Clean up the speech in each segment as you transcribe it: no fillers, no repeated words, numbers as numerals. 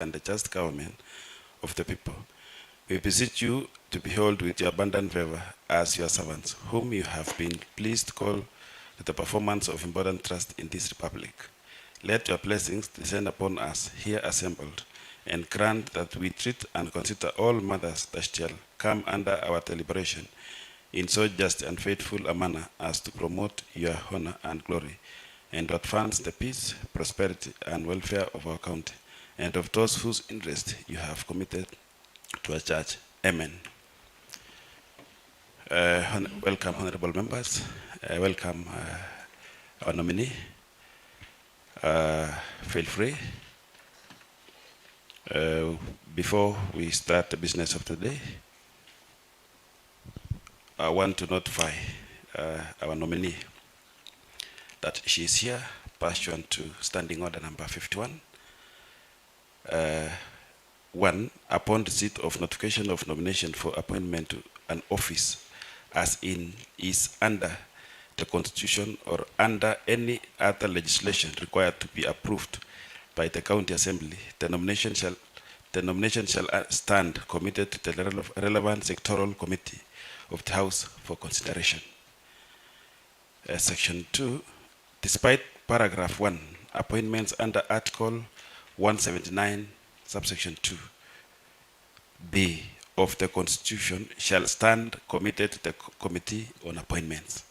and the just government of the people. We beseech you to behold with your abundant favor as your servants, whom you have been pleased to call to the performance of important trust in this republic. Let your blessings descend upon us here assembled, and grant that we treat and consider all matters that shall come under our deliberation in so just and faithful a manner as to promote your honor and glory, and to advance the peace, prosperity, and welfare of our county, and of those whose interest you have committed to our church. Amen. Welcome, honorable members. Welcome, our nominee. Feel free. Before we start the business of today, I want to notify our nominee that she is here pursuant to Standing Order number 51. 1. Upon receipt of notification of nomination for appointment to an office as in is under the Constitution or under any other legislation required to be approved by the County Assembly, the nomination shall stand committed to the relevant sectoral committee of the House for consideration. Section 2, despite paragraph 1, appointments under Article 179, subsection 2b of the Constitution shall stand committed to the Committee on Appointments.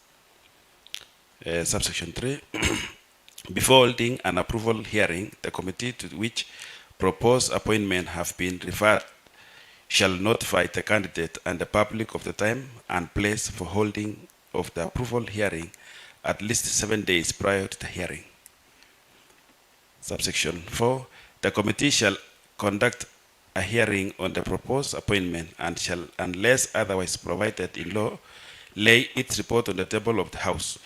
Subsection 3, before holding an approval hearing, the committee to which proposed appointment have been referred shall notify the candidate and the public of the time and place for holding of the approval hearing at least 7 days prior to the hearing. Subsection 4, the committee shall conduct a hearing on the proposed appointment and shall, unless otherwise provided in law, lay its report on the table of the House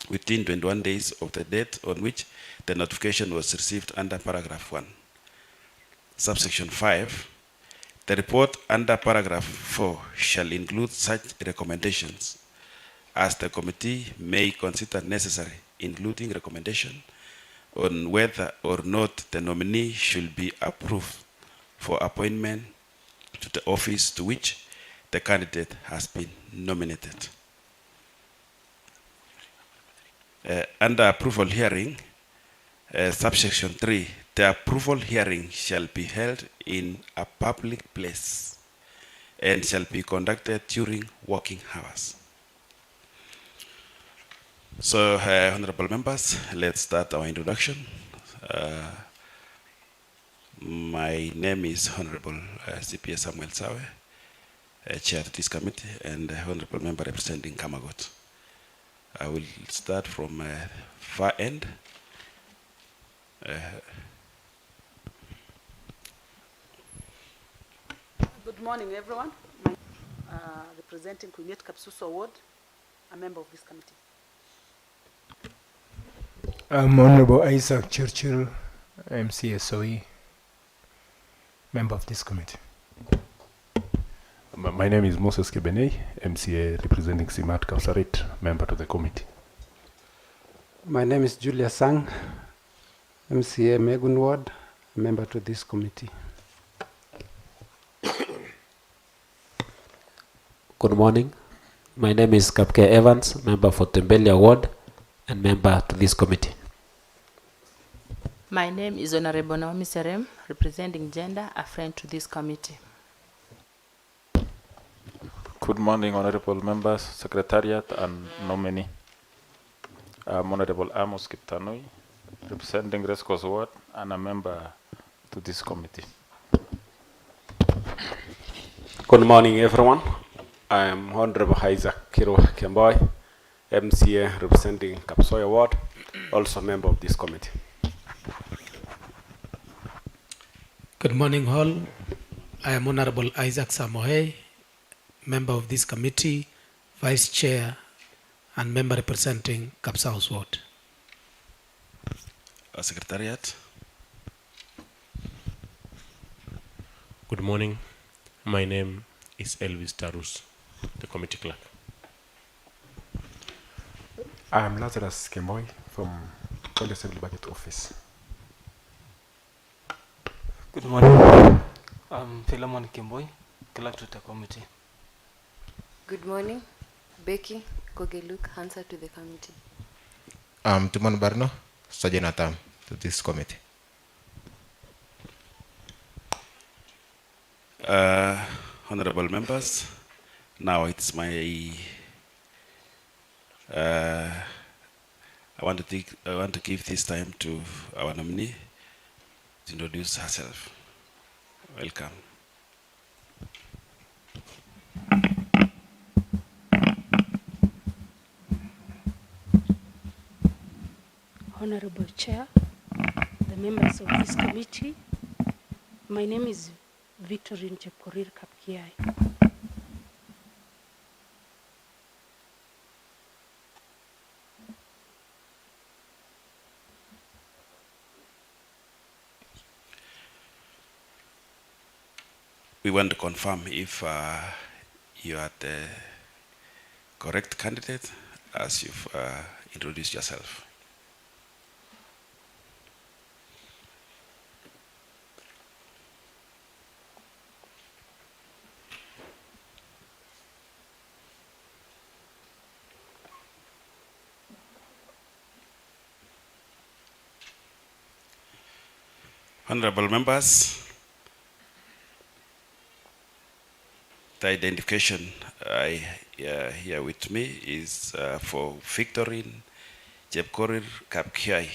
within 21 days of the date on which the notification was received under paragraph 1. Subsection 5, the report under paragraph 4 shall include such recommendations as the committee may consider necessary, including recommendation on whether or not the nominee should be approved for appointment to the office to which the candidate has been nominated. Under approval hearing, subsection 3, the approval hearing shall be held in a public place and shall be conducted during working hours. So, honorable members, let's start our introduction. My name is Honorable CPS Samuel Sawe, Chair of this committee, and Honorable Member representing Kamagot. I will start from far end. Good morning, everyone. Representing Kunyet Kapsuso Ward, a member of this committee. I'm Honorable Isaac Churchill, MCSOE, member of this committee. My name is Moses Kebenei, MCA representing Simat Kapsarit, member to the committee. My name is Julia Sang, MCA Megun Ward, member to this committee. Good morning. My name is Kapke Evans, member for Tembelia Ward and member to this committee. My name is Honorable Naomi Serem, representing Gender, a friend to this committee. Good morning, honorable members, secretariat, and nominee. I'm Honorable Amos Kiptanui, representing Rescos Ward and a member to this committee. Good morning, everyone. I am Honorable Isaac Kiro Kemboy, MCA representing Kapsoya Ward, also member of this committee. Good morning, all. I am Honorable Isaac Samoe, member of this committee, vice chair, and member representing Kapsaus Ward. Secretariat. Good morning. My name is Elvis Tarus, the committee clerk. I'm Lazarus Kemboy from County Assembly Budget Office. Good morning. I'm Philemon Kimboy, Clerk to the committee. Good morning. Becky Kogeluk, answer to the committee. Timon Barno, Sergeant at Arms to this committee. Honorable members, now it's my I want to give this time to our nominee to introduce herself. Welcome. Honorable Chair, the members of this committee, my name is VICTORINE JEPKORIR Kapkiai. We want to confirm if you are the correct candidate as you've introduced yourself. Honorable members, the identification here with me is for Victorine Jepkorir Kapkiai,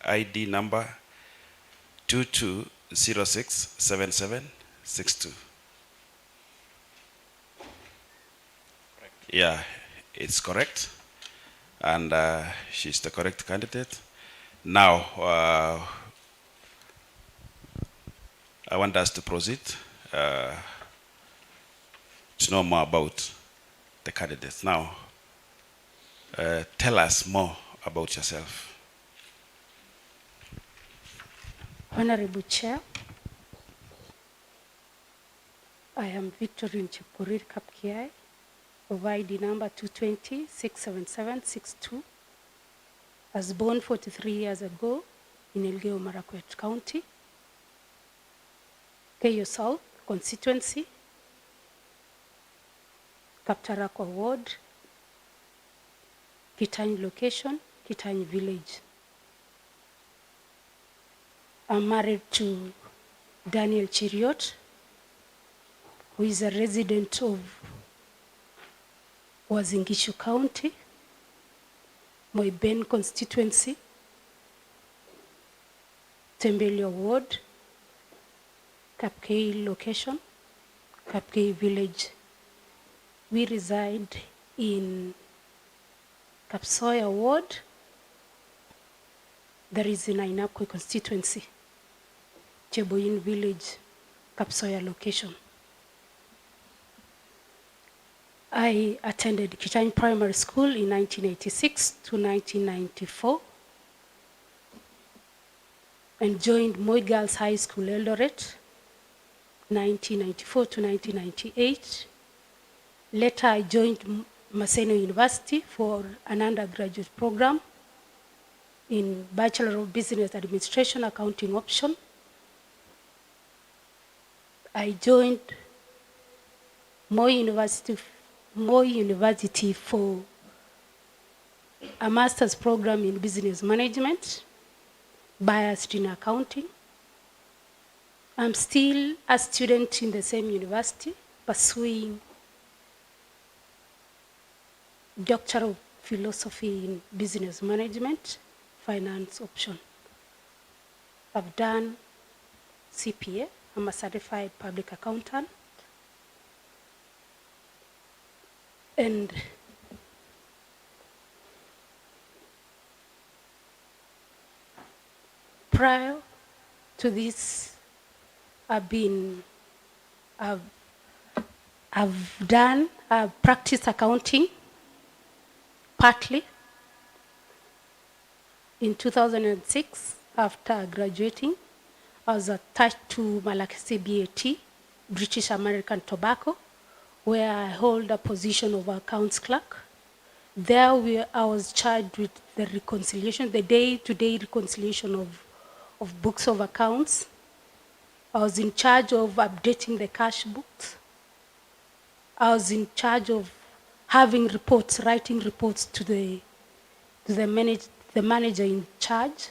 ID number 22067762. Yeah, it's correct, and she's the correct candidate. Now, I want us to proceed to know more about the candidates. Now, tell us more about yourself. Honorable Chair, I am Victorine Jepkorir Kapkiai of ID number 220-67762. I was born 43 years ago in Elgeyo Marakwet County, Keyo South constituency, Kaptarakwa Ward, Kitany location, Kitany village. I'm married to Daniel Chiriot, who is a resident of Wazingishu County, Moiben constituency, Tembelio Ward, Kapkei location, Kapkei village. We reside in Kapsoya Ward, that is in Ainapkwe constituency, Cheboyin village, Kapsoya location. I attended Kitany Primary School in 1986 to 1994 and joined Moi Girls High School Eldoret 1994 to 1998. Later I joined Maseno University for an undergraduate program in Bachelor of Business Administration Accounting option. I joined Moi University for a master's program in business management, biased in accounting. I'm still a student in the same university, pursuing Doctor of Philosophy in Business Management, finance option. I've done CPA, I'm a certified public accountant. And prior to this, I've practiced accounting partly. In 2006, after graduating, I was attached to Malakisi BAT, British American Tobacco, where I hold a position of accounts clerk. There I was charged with the reconciliation, the day-to-day reconciliation of books of accounts I was in charge of updating the cash books. I was in charge of having reports, writing reports to the manager in charge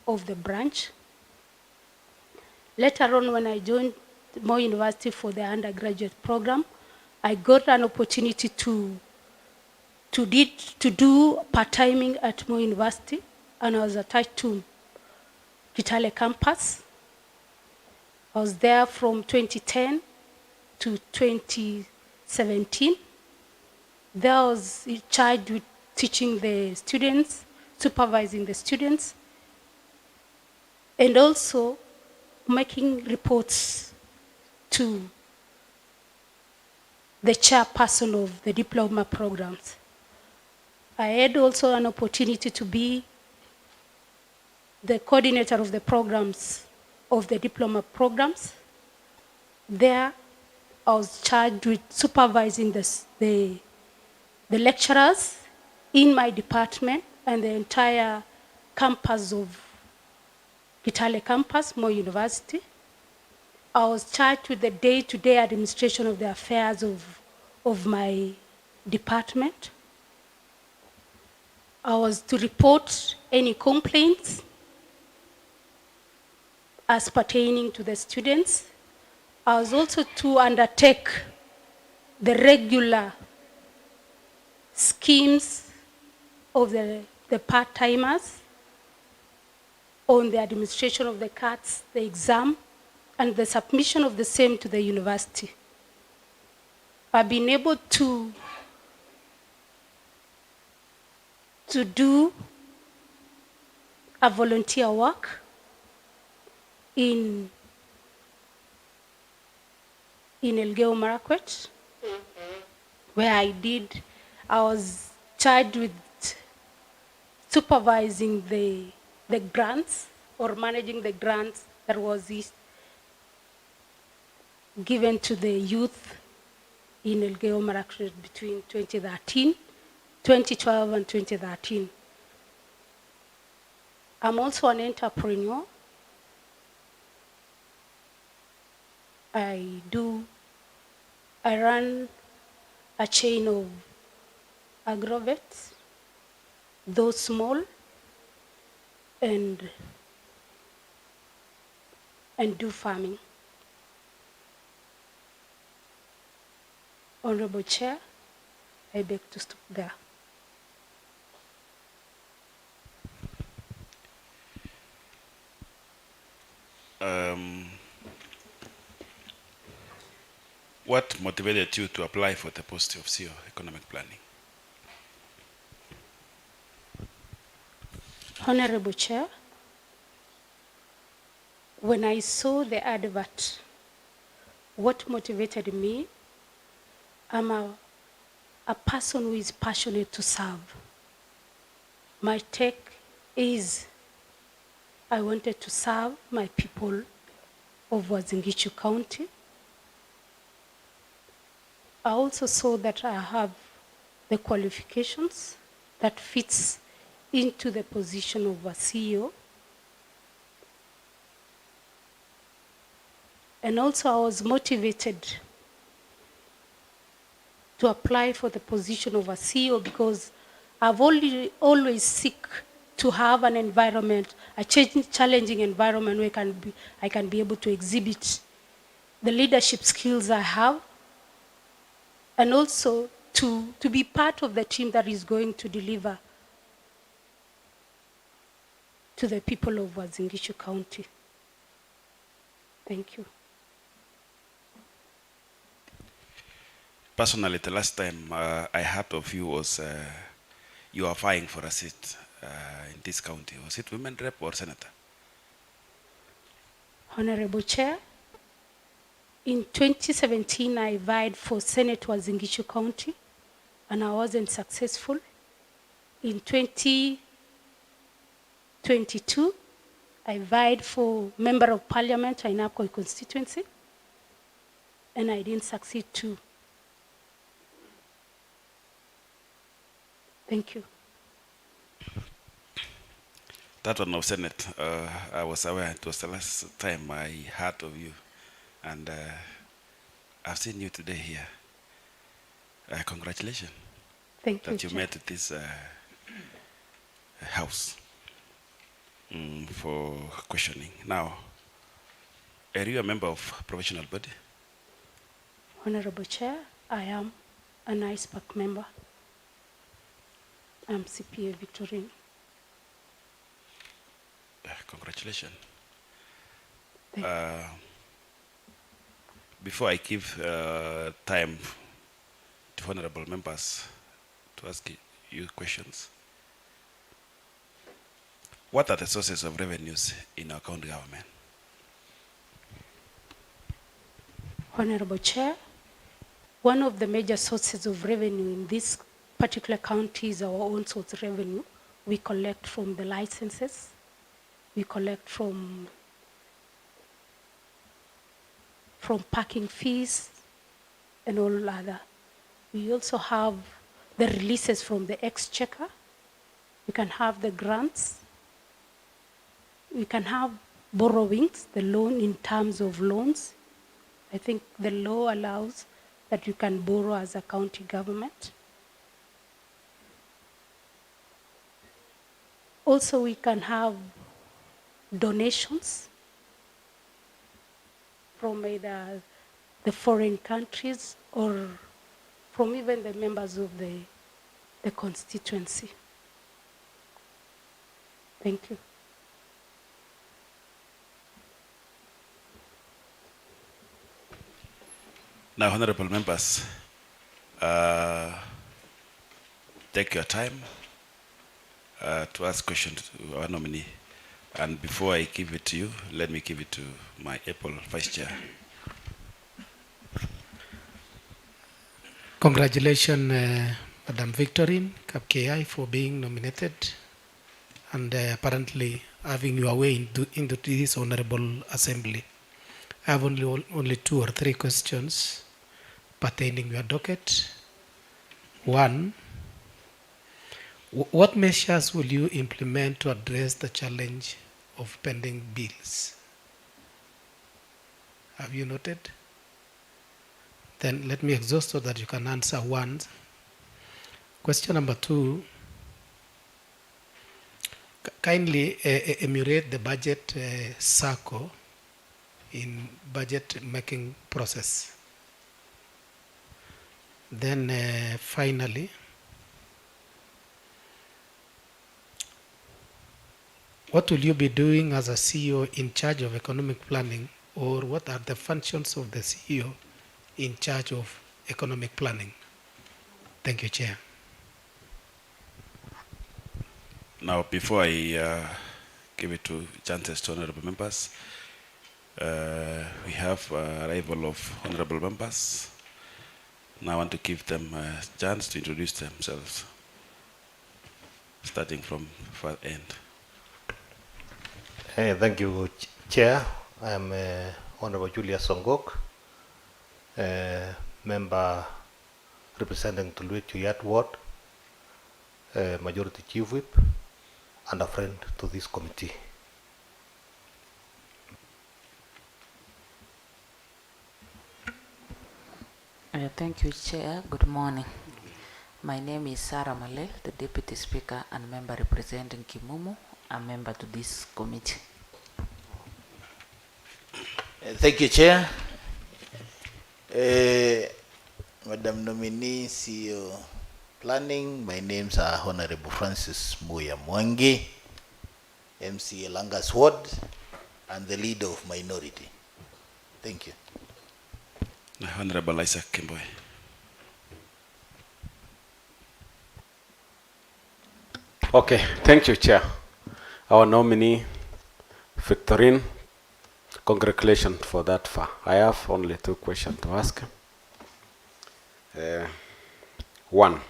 of the branch. Later on, when I joined Moi University for the undergraduate program, I got an opportunity to do part-timing at Moi University, and I was attached to Kitale campus. I was there from 2010 to 2017. There I was charged with teaching the students, supervising the students, and also making reports to the chairperson of the diploma programs. I had also an opportunity to be the coordinator of the programs, of the diploma programs. There, I was charged with supervising the lecturers in my department and the entire campus of Kitale campus, Moi University. I was charged with the day-to-day administration of the affairs of my department. I was to report any complaints as pertaining to the students. I was also to undertake the regular schemes of the part-timers on the administration of the cards, the exam, and the submission of the same to the university. I've been able to do a volunteer work in Elgeyo Marakwet, where I was charged with supervising the grants or managing the grants that was given to the youth in Elgeyo Marakwet between 2012 and 2013. I'm also an entrepreneur. I run a chain of agrovets, those small, and do farming. Honorable Chair, I beg to stop there. What motivated you to apply for the post of CEO Economic Planning? Honorable Chair, when I saw the advert, what motivated me, I'm a person who is passionate to serve. My take is I wanted to serve my people of Uasin Gishu County. I also saw that I have the qualifications that fits into the position of a CEO. And also I was motivated to apply for the position of a CEO because I've always seek to have an environment, a challenging environment where I can be able to exhibit the leadership skills I have, and also to be part of the team that is going to deliver to the people of Uasin Gishu County. Thank you. Personally, the last time I heard of you was you are vying for a seat in this county. Was it women rep or senator? Honorable Chair, in 2017, I vied for Senate Uasin Gishu County, and I wasn't successful. In 2022, I vied for Member of Parliament in Apkoi constituency, and I didn't succeed too. Thank you. That one of Senate, I was aware it was the last time I heard of you. and I've seen you today here. Congratulations. Thank that you, you Chair. met this house for questioning. Now, are you a member of professional body? Honorable Chair, I am an ISPAC member. I'm CPA Victorine. Congratulations. Thank Before I give time to honorable members to ask you questions, what are the sources of revenues in our county government? Honorable Chair, one of the major sources of revenue in this particular county is our own source of revenue. We collect from the licenses, we collect from parking fees and all other. We also have the releases from the exchequer. We can have the grants. We can have borrowings, the loan in terms of loans. I think the law allows that you can borrow as a county government. Also, we can have donations from either the foreign countries or from even the members of the constituency. Thank you. Now, honorable members, take your time to ask questions to our nominee. And before I give it to you, let me give it to my able Vice Chair. Congratulations, Madam Victorine Kapkei, for being nominated and apparently having your way into this honorable assembly. I have only 2 or 3 questions pertaining your docket. One, what measures will you implement to address the challenge of pending bills? Have you noted? Then let me exhaust so that you can answer one. Question number 2, kindly emulate the budget circle in budget making process. Then finally, what will you be doing as a CEO in charge of economic planning, or what are the functions of the CEO in charge of economic planning? Thank you, Chair. Now, before I give it to chances to honorable members, we have arrival of honorable members. Now I want to give them a chance to introduce themselves, starting from far end. Thank you, Chair. I am Honorable Julius Songok, member representing Tulwet Ward, Majority Chief Whip, and a friend to this committee. Thank you, Chair. Good morning. My name is Sarah Malel, the Deputy Speaker and member representing Kimumu, a member to this committee. Thank you, Chair. Madam Nominee, CEO Planning, my names are Honorable Francis Muya Mwangi, MCA Langas Ward, and the leader of minority. Thank you. Honorable Isaac Kimboy. Okay, thank you, Chair. Our nominee, Victorine, congratulations for that far. I have only 2 questions to ask. One,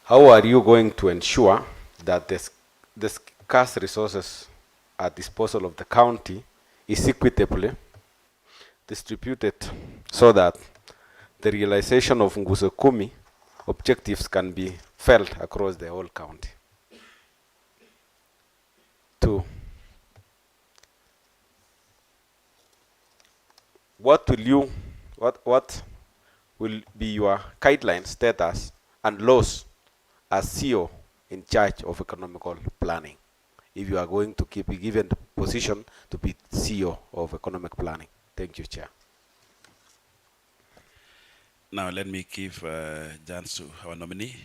how are you going to ensure that the scarce resources at disposal of the county is equitably distributed so that the realization of Nguzo Kumi objectives can be felt across the whole county? 2, what will be your guidelines, status, and laws as CEO in charge of economical planning, if you are going to be given the position to be CEO of economic planning? Thank you, Chair. Now let me give chance to our nominee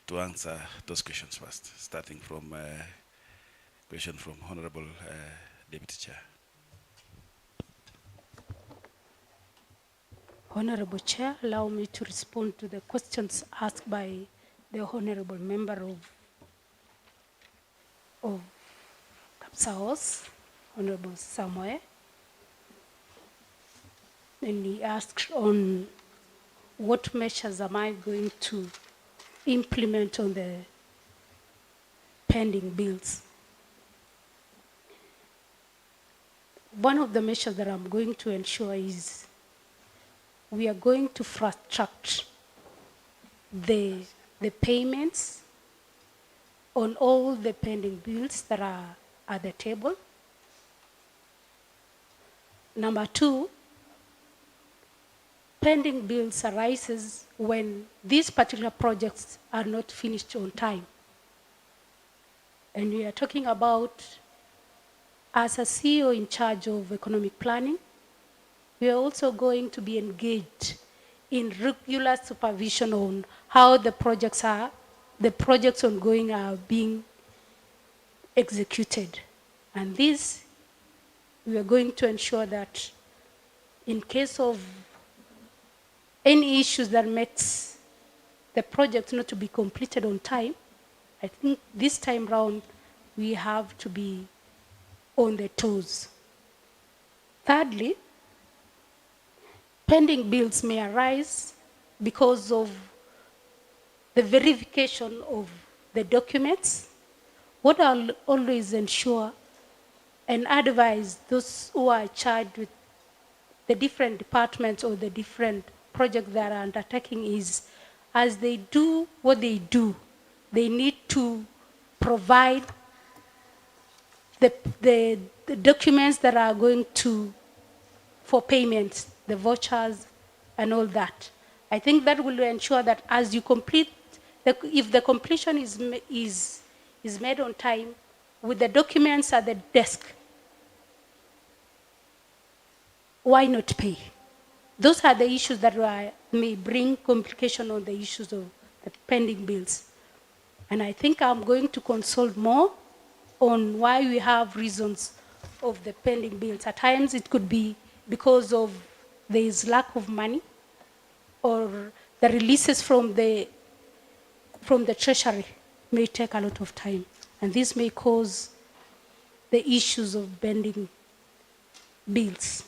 to answer those questions first, starting from question from Honorable Deputy Chair. Honorable Chair, allow me to respond to the questions asked by the Honorable Member of Kapsaos, Honorable Samoe. And he asked on what measures am I going to implement on the pending bills. One of the measures that I'm going to ensure is we are going to fast track the payments on all the pending bills that are at the table. Number two, pending bills arises when these particular projects are not finished on time. And we are talking about, as a CEO in charge of economic planning, we are also going to be engaged in regular supervision on how the projects ongoing are being executed. And this, we are going to ensure that in case of any issues that makes the project not to be completed on time, I think this time round we have to be on the toes. Thirdly, pending bills may arise because of the verification of the documents. What I'll always ensure and advise those who are charged with the different departments or the different projects that are undertaking is, as they do what they do, they need to provide the documents that are going to, for payment, the vouchers and all that. I think that will ensure that as you complete, if the completion is made on time, with the documents at the desk, why not pay? Those are the issues that may bring complication on the issues of the pending bills. And I think I'm going to consult more on why we have reasons of the pending bills. At times it could be because of there is lack of money, or the releases from the treasury may take a lot of time. And this may cause the issues of pending bills.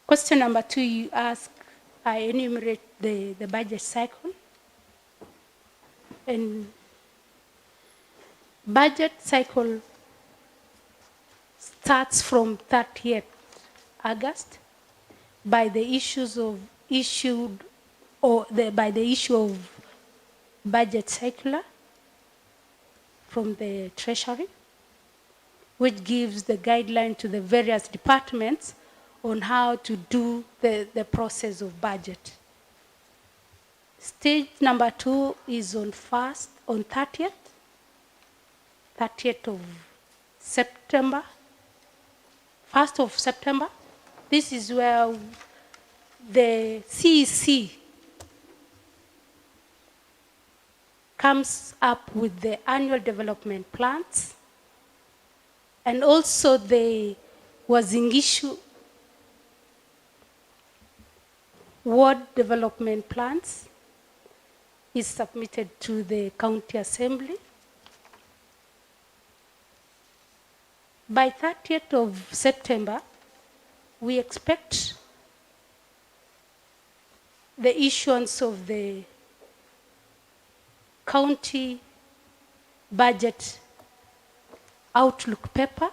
Question number 2, you ask, I enumerate the budget cycle. And budget cycle starts from 30th August by the by the issue of budget circular from the Treasury, which gives the guideline to the various departments on how to do the process of budget. Stage number 2 is on 30th of September, 1st of September. This is where the CEC comes up with the annual development plans, and also there was an issue ward development plans is submitted to the county assembly. By 30th of September, we expect the issuance of the county budget outlook paper,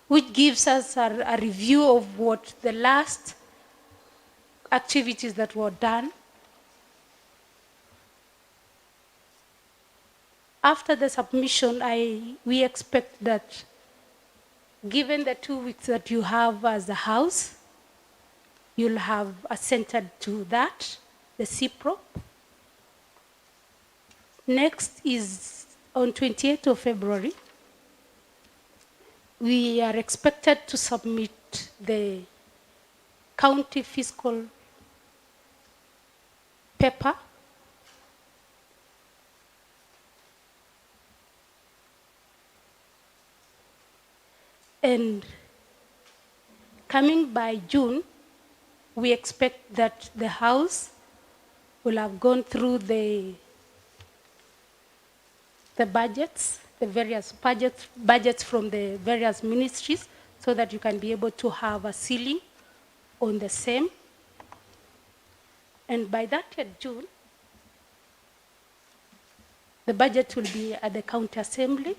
which gives us a review of what the last activities that were done. After the submission, we expect that given the 2 weeks that you have as a house, you'll have assented to that, the CPRO. Next is on 28th of February, we are expected to submit the county fiscal paper and coming by June, we expect that the House will have gone through the budgets, the various budgets from the various ministries, so that you can be able to have a ceiling on the same. And by that June, the budget will be at the county assembly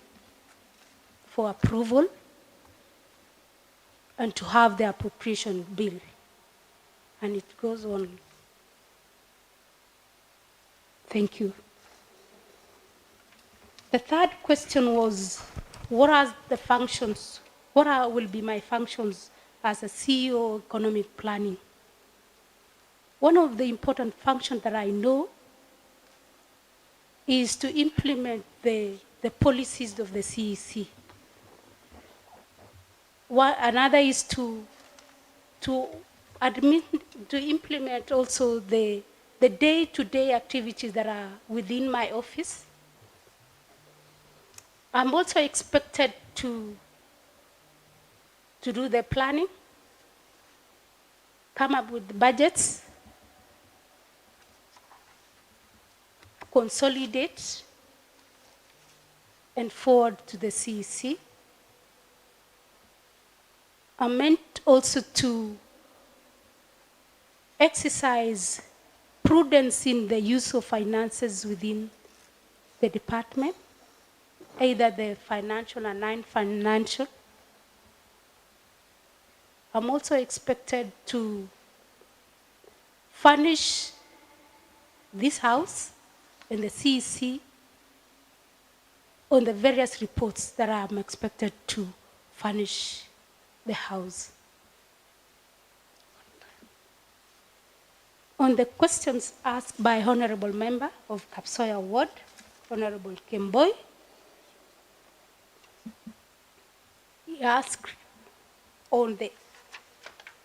for approval and to have the appropriation bill. And it goes on. Thank you. The third question was, what are the functions? Will be my functions as a CEO economic planning? One of the important functions that I know is to implement the policies of the CEC. Another is to implement also the day-to-day activities that are within my office. I'm also expected to do the planning, come up with budgets, consolidate, and forward to the CEC. I'm meant also to exercise prudence in the use of finances within the department, either the financial and non-financial. I'm also expected to furnish this house and the CEC on the various reports that I'm expected to furnish the house. On the questions asked by Honorable Member of Kapsoya Ward, Honorable Kemboy, he asked on the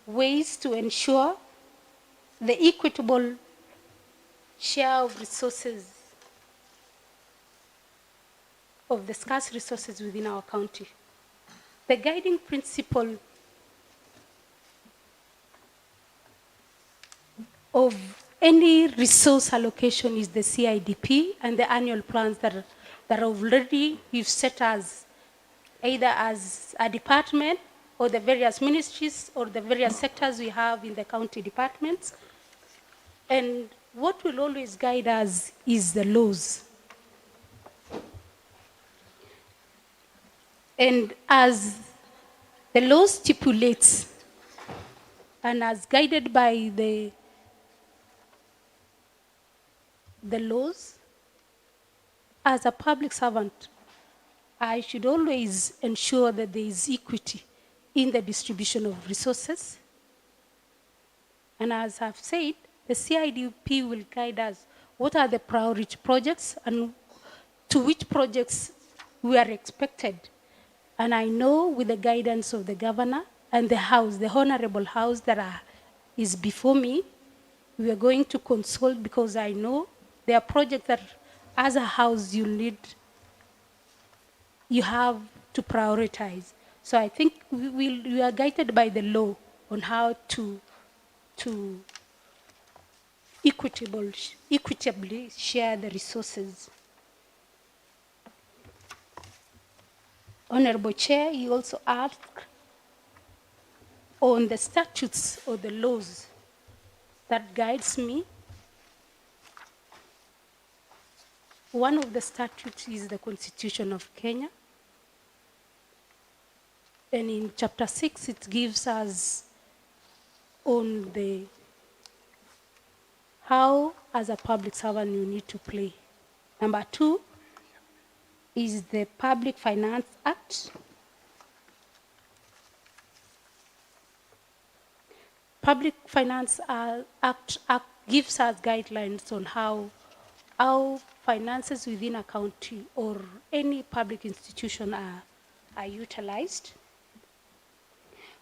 ways to ensure the equitable share of resources, of the scarce resources within our county. The guiding principle of any resource allocation is the CIDP and the annual plans that already we've set as either as a department or the various ministries or the various sectors we have in the county departments. And what will always guide us is the laws. And as the law stipulates, and as guided by the laws, as a public servant, I should always ensure that there is equity in the distribution of resources. And as I've said, the CIDP will guide us what are the priority projects and to which projects we are expected. And I know with the guidance of the governor and the House, the Honorable House that is before me, we are going to consult, because I know there are projects that as a House you have to prioritize. So I think we are guided by the law on how to equitably share the resources. Honorable Chair, you also asked on the statutes or the laws that guides me. One of the statutes is the Constitution of Kenya. And in Chapter 6, it gives us on the how, as a public servant, you need to play. Number 2 is the Public Finance Act. Public Finance Act gives us guidelines on how finances within a county or any public institution are utilized.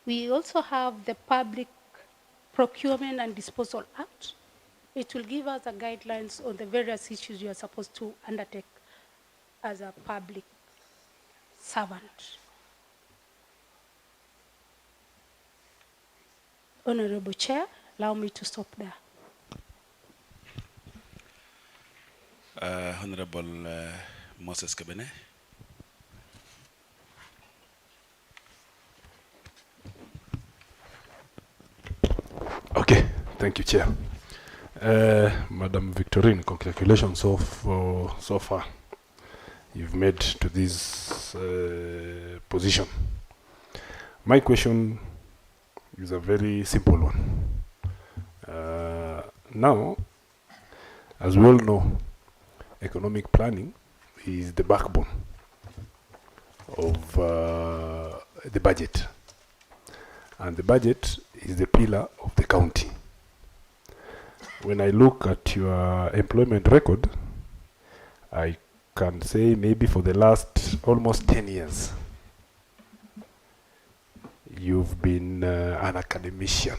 We also have the Public Procurement and Disposal Act. It will give us the guidelines on the various issues you are supposed to undertake as a public servant. Honorable Chair, allow me to stop there. Honorable Moses Kabene. Okay, thank you, Chair. Madam Victorine, congratulations so far you've made to this position. My question is a very simple one. Now, as we all know, economic planning is the backbone of the budget. And the budget is the pillar of the county. When I look at your employment record, I can say maybe for the last almost 10 years, you've been an academician.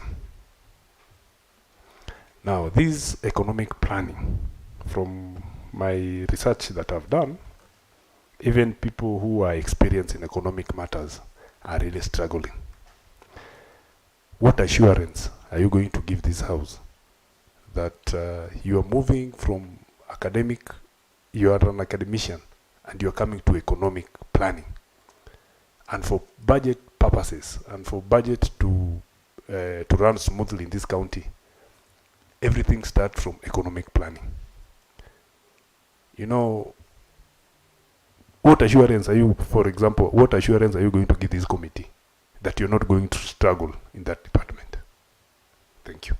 Now, this economic planning, from my research that I've done, even people who are experienced in economic matters are really struggling. What assurance are you going to give this house that you are moving from academic, you are an academician, and you are coming to economic planning? And for budget purposes, and for budget to run smoothly in this county, everything starts from economic planning. You know, what assurance are you, for example, what assurance are you going to give this committee that you're not going to struggle in that department? Thank you.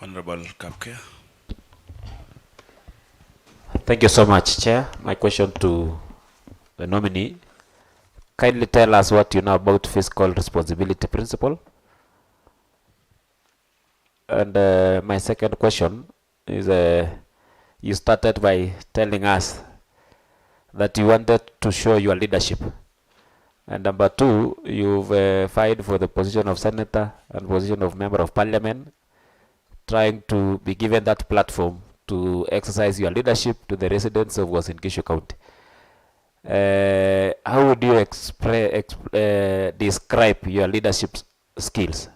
Honorable Kapke. Thank you so much, Chair. My question to the nominee. Kindly tell us what you know about fiscal responsibility principle. And my second question is, you started by telling us that you wanted to show your leadership. And number two, you've filed for the position of senator and position of member of parliament, trying to be given that platform to exercise your leadership to the residents of Uasin Gishu County. How would you describe your leadership skills?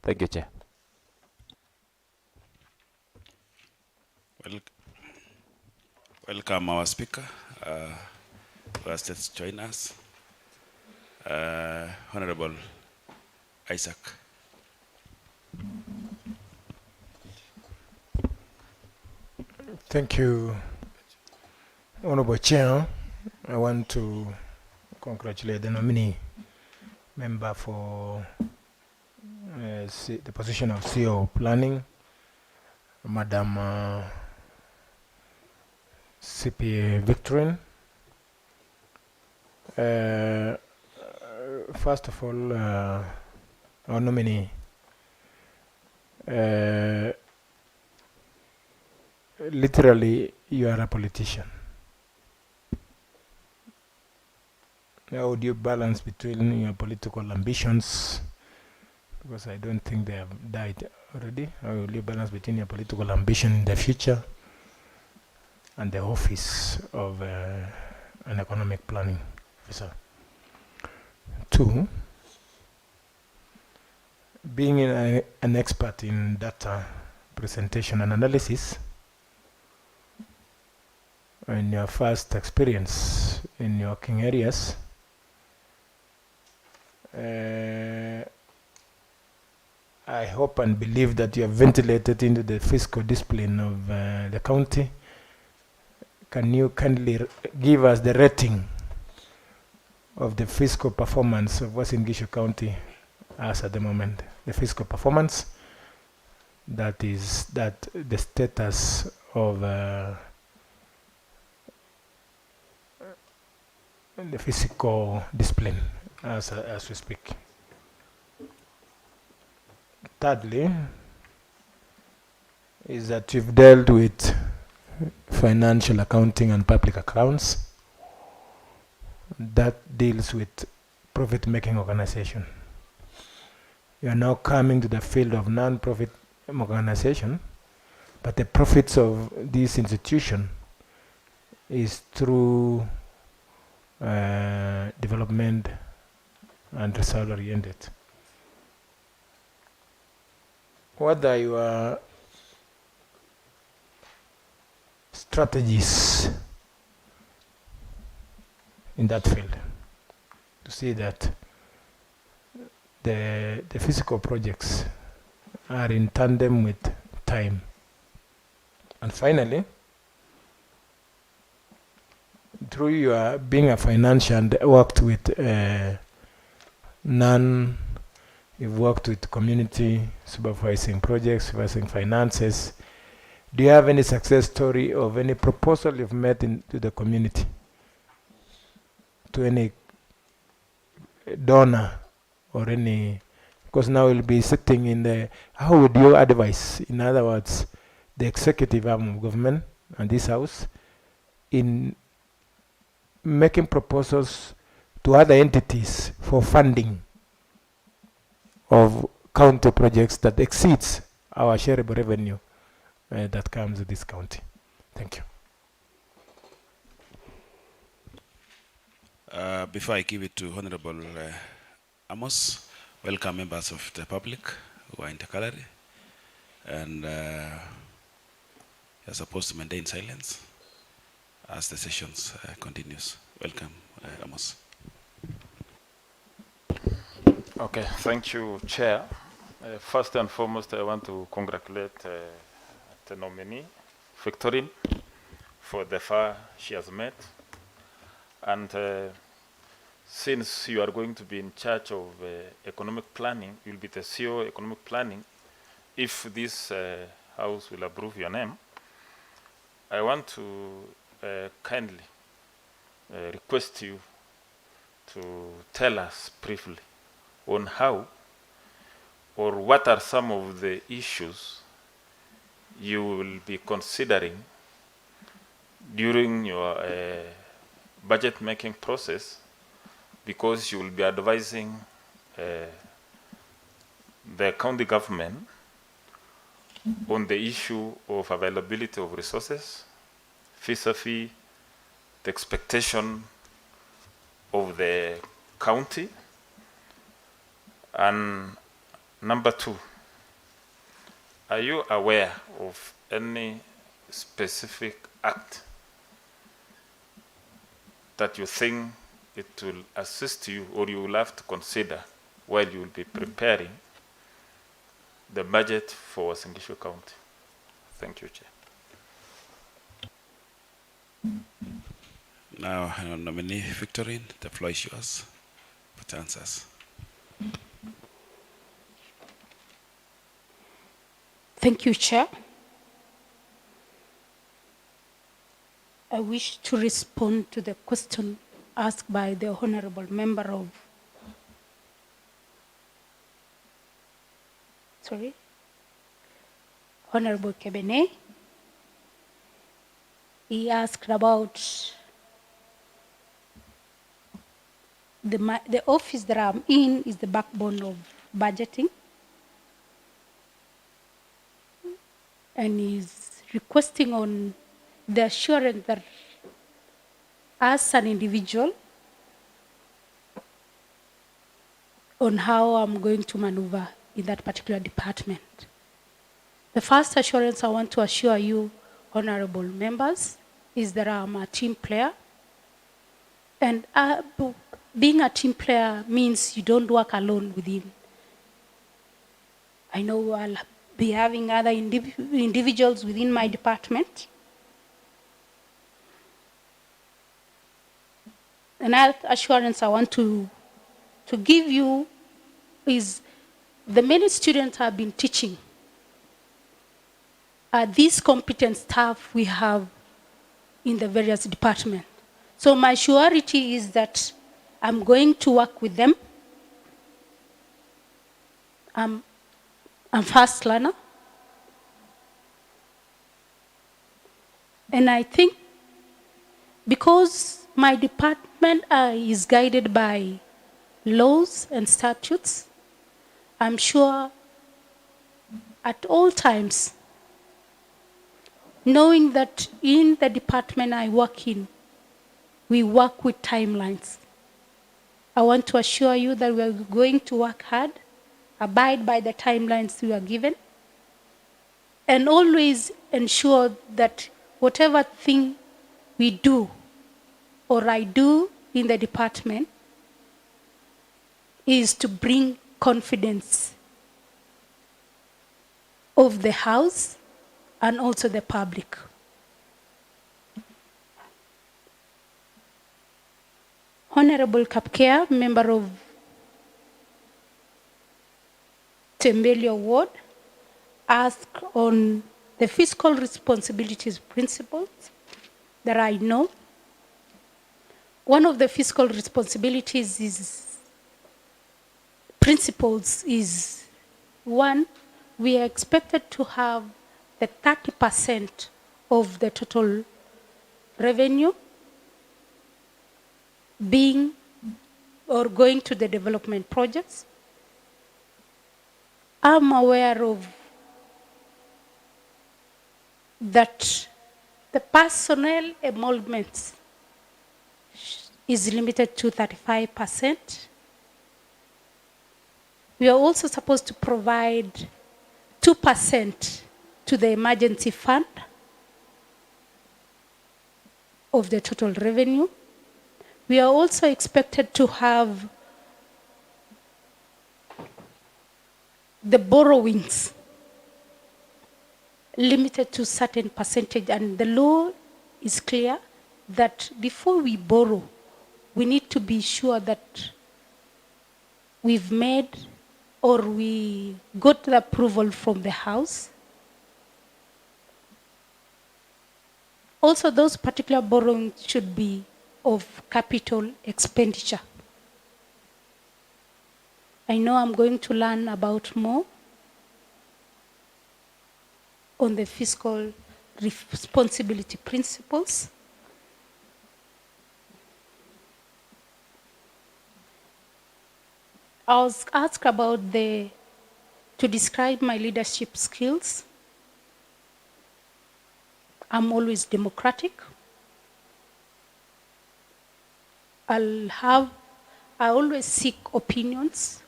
Thank you, Chair. Welcome our speaker, who has just joined us, Honorable Isaac. Thank you, Honorable Chair. I want to congratulate the nominee member for the position of CEO Planning, Madam CPA Victorine. First of all, our nominee, literally, you are a politician. How would you balance between your political ambitions? Because I don't think they have died already. How will you balance between your political ambition in the future and the office of an economic planning officer? Two, being an expert in data presentation and analysis, in your first experience in your working areas, I hope and believe that you have ventilated into the fiscal discipline of the county. Can you kindly give us the rating of the fiscal performance of Uasin Gishu County as at the moment? The fiscal performance, that is the status of the fiscal discipline as we speak. Thirdly, is that we've dealt with financial accounting and public accounts. That deals with profit-making organization. You are now coming to the field of non-profit organization, but the profits of this institution is through development and result-oriented. What are your strategies in that field to see that the physical projects are in tandem with time? And finally, through your being a financier and worked with you've worked with community supervising projects, supervising finances. Do you have any success story of any proposal you've made into the community, to any donor or any? Because now we'll be sitting in the, how would you advise, in other words, the executive arm of government and this house in making proposals to other entities for funding of county projects that exceeds our shareable revenue that comes to this county? Thank you. Before I give it to Honorable Amos, welcome members of the public who are in the gallery, and you're supposed to maintain silence as the sessions continues. Welcome, Amos. Okay, thank you, Chair. First and foremost, I want to congratulate the nominee, Victorine, for the far she has made. And since you are going to be in charge of economic planning, you'll be the CEO economic planning. If this House will approve your name, I want to kindly request you to tell us briefly on how or what are some of the issues you will be considering during your budget making process, because you will be advising the county government on the issue of availability of resources, vis-a-vis the expectation of the county. And number two, are you aware of any specific act that you think it will assist you or you will have to consider while you will be preparing the budget for Singishu County? Thank you, Chair. Now, nominee Victorine, the floor is yours for answers. Thank you, Chair. I wish to respond to the question asked by the Honorable Member of, Honorable Kebene. He asked about the office that I'm in is the backbone of budgeting, and is requesting on the assurance that as an individual on how I'm going to maneuver in that particular department. The first assurance I want to assure you, honorable members, is that I'm a team player. And being a team player means you don't work alone within. I know I'll be having other individuals within my department. Another assurance I want to give you is the many students have been teaching these competent staff we have in the various departments. So my surety is that I'm going to work with them. I'm fast learner. And I think because my department is guided by laws and statutes, I'm sure at all times, knowing that in the department I work in, we work with timelines. I want to assure you that we are going to work hard, abide by the timelines we are given, and always ensure that whatever thing we do or I do in the department is to bring confidence of the House and also the public. Honorable Kapkea, member of Tembelio Ward, asked on the fiscal responsibilities principles that I know. One of the fiscal responsibilities principles is one, we are expected to have the 30% of the total revenue being or going to the development projects. I'm aware of that the personnel emoluments is limited to 35%. We are also supposed to provide 2% to the emergency fund of the total revenue. We are also expected to have the borrowings limited to certain percentage, and the law is clear that before we borrow, we need to be sure that we've made or we got the approval from the House. Also, those particular borrowings should be of capital expenditure. I know I'm going to learn about more on the fiscal responsibility principles. I was asked about to describe my leadership skills. I'm always democratic. I always seek opinions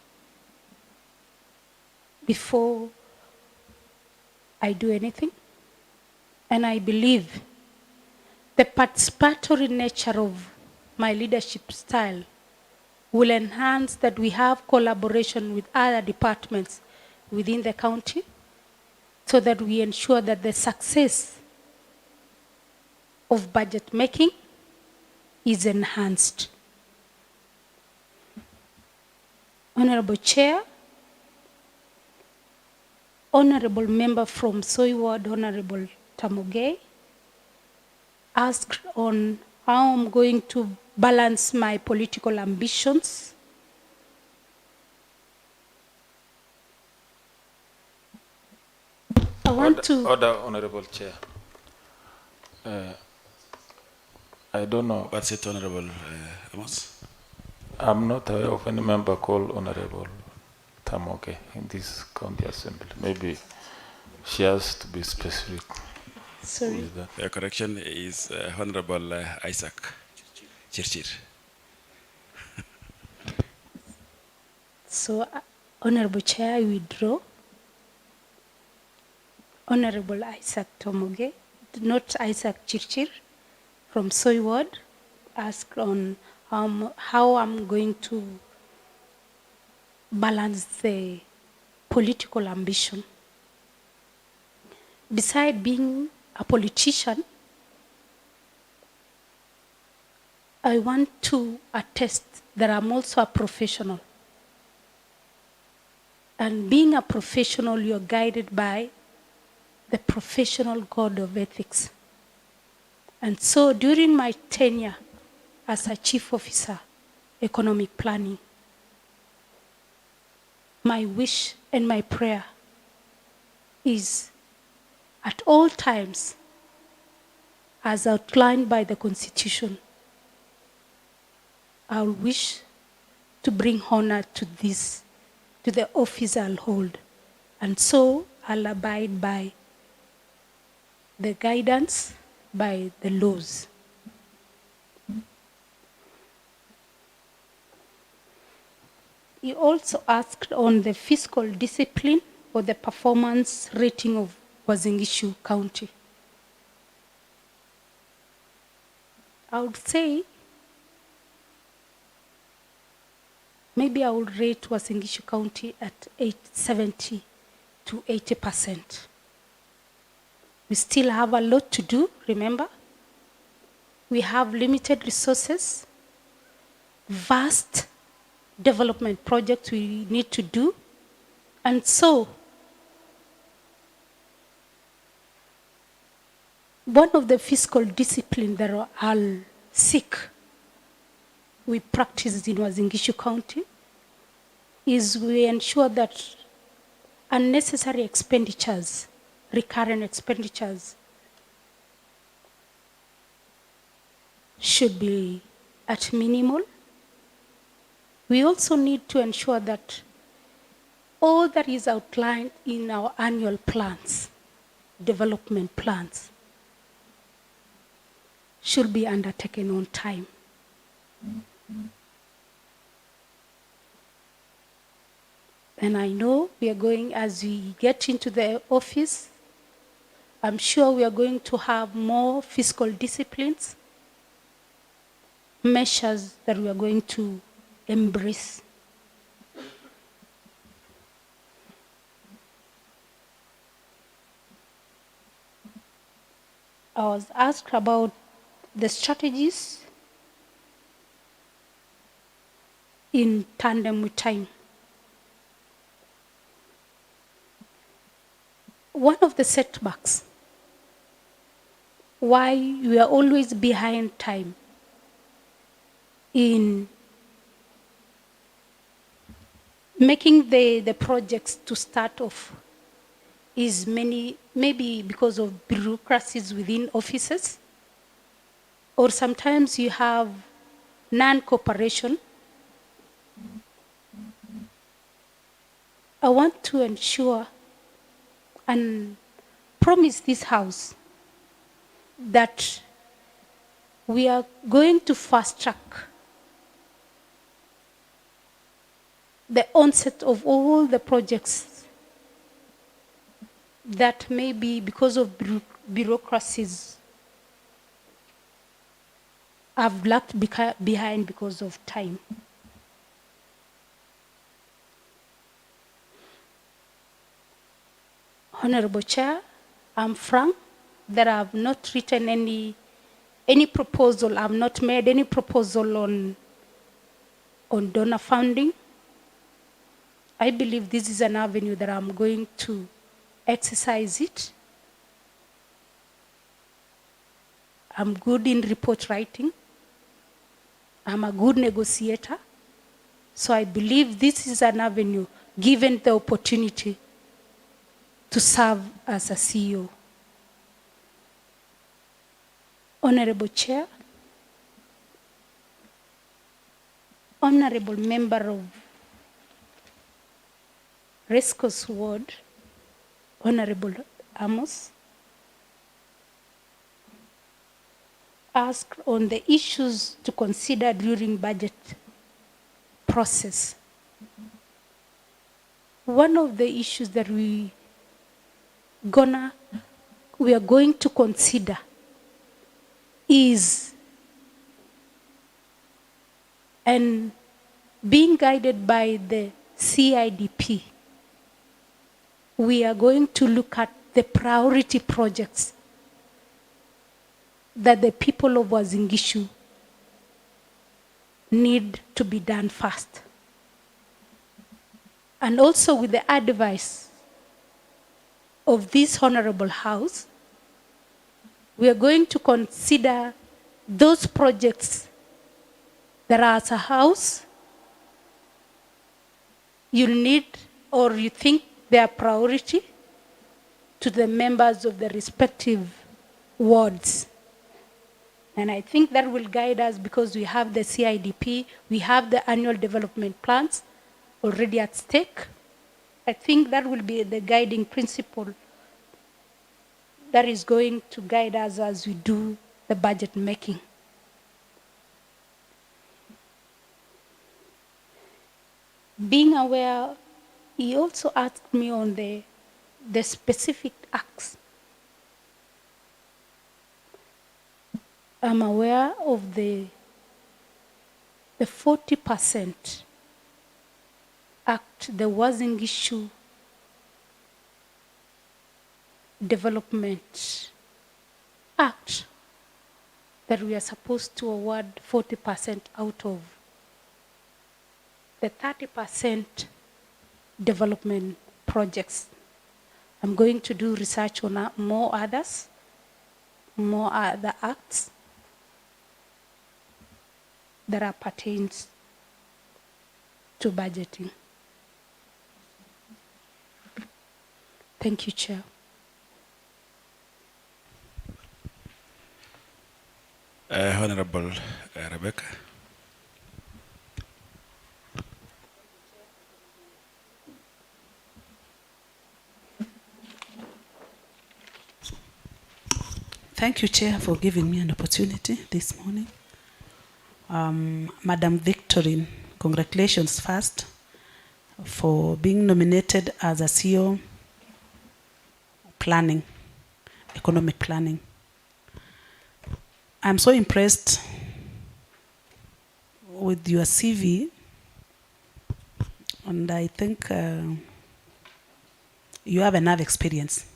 before I do anything. And I believe the participatory nature of my leadership style will enhance that we have collaboration with other departments within the county so that we ensure that the success of budget making is enhanced. Honorable Chair, Honorable Member from Soy Ward, Honorable Tamuge, asked on how I'm going to balance my political ambitions. I want to... Order, Honorable Chair. I don't know. What's it, Honorable Amos? I'm not aware of any member called Honorable Tamoke in this county assembly. Maybe she has to be specific. Sorry. The correction is Honorable Isaac Chirchir. So, Honorable Chair, I withdraw. Honorable Isaac Tomoge, not Isaac Chirchir, from Soy Ward, asked on how I'm going to balance the political ambition. Besides being a politician, I want to attest that I'm also a professional. And being a professional, you're guided by the professional code of ethics. And so during my tenure as a chief officer economic planning. My wish and my prayer is at all times, as outlined by the Constitution, I wish to bring honor to this, to the office I'll hold. And so I'll abide by the guidance, by the laws. He also asked on the fiscal discipline or the performance rating of Uasin Gishu County. I would say maybe I would rate Uasin Gishu County at 70 to 80%. We still have a lot to do, remember? We have limited resources, vast development projects we need to do. And so, one of the fiscal disciplines that I'll seek we practice in Uasin Gishu County is we ensure that unnecessary expenditures, recurrent expenditures, should be at minimal. We also need to ensure that all that is outlined in our annual plans, development plans, should be undertaken on time. And I know we are going, as we get into the office, I'm sure we are going to have more fiscal disciplines, measures that we are going to embrace. I was asked about the strategies in tandem with time. One of the setbacks, why we are always behind time in making the projects to start off, is maybe because of bureaucracies within offices, or sometimes you have non-cooperation. I want to ensure and promise this House that we are going to fast track the onset of all the projects that may be because of bureaucracies have lagged behind because of time. Honorable Chair, I'm frank that I have not written any proposal, I have not made any proposal on donor funding. I believe this is an avenue that I'm going to exercise it. I'm good in report writing. I'm a good negotiator. So I believe this is an avenue, given the opportunity to serve as a CEO. Honorable Chair, Honorable Member of Rescos Ward, Honorable Amos, asked on the issues to consider during budget process. One of the issues that we are going to consider is, and being guided by the CIDP, we are going to look at the priority projects that the people of Uasin Gishu need to be done fast. And also with the advice of this Honorable House, we are going to consider those projects that as a house, you need or you think they are priority to the members of the respective wards. And I think that will guide us because we have the CIDP, we have the annual development plans already at stake. I think that will be the guiding principle that is going to guide us as we do the budget making. Being aware, he also asked me on the specific acts. I'm aware of the 40% act, the Housing Issue Development Act, that we are supposed to award 40% out of the 30% development projects. I'm going to do research on more other acts that are pertains to budgeting. Thank you, Chair. Honorable Rebecca. Thank you, Chair, for giving me an opportunity this morning. Madam Victorine, congratulations first for being nominated as a CEO planning, economic planning. I'm so impressed with your CV, and I think you have enough experience.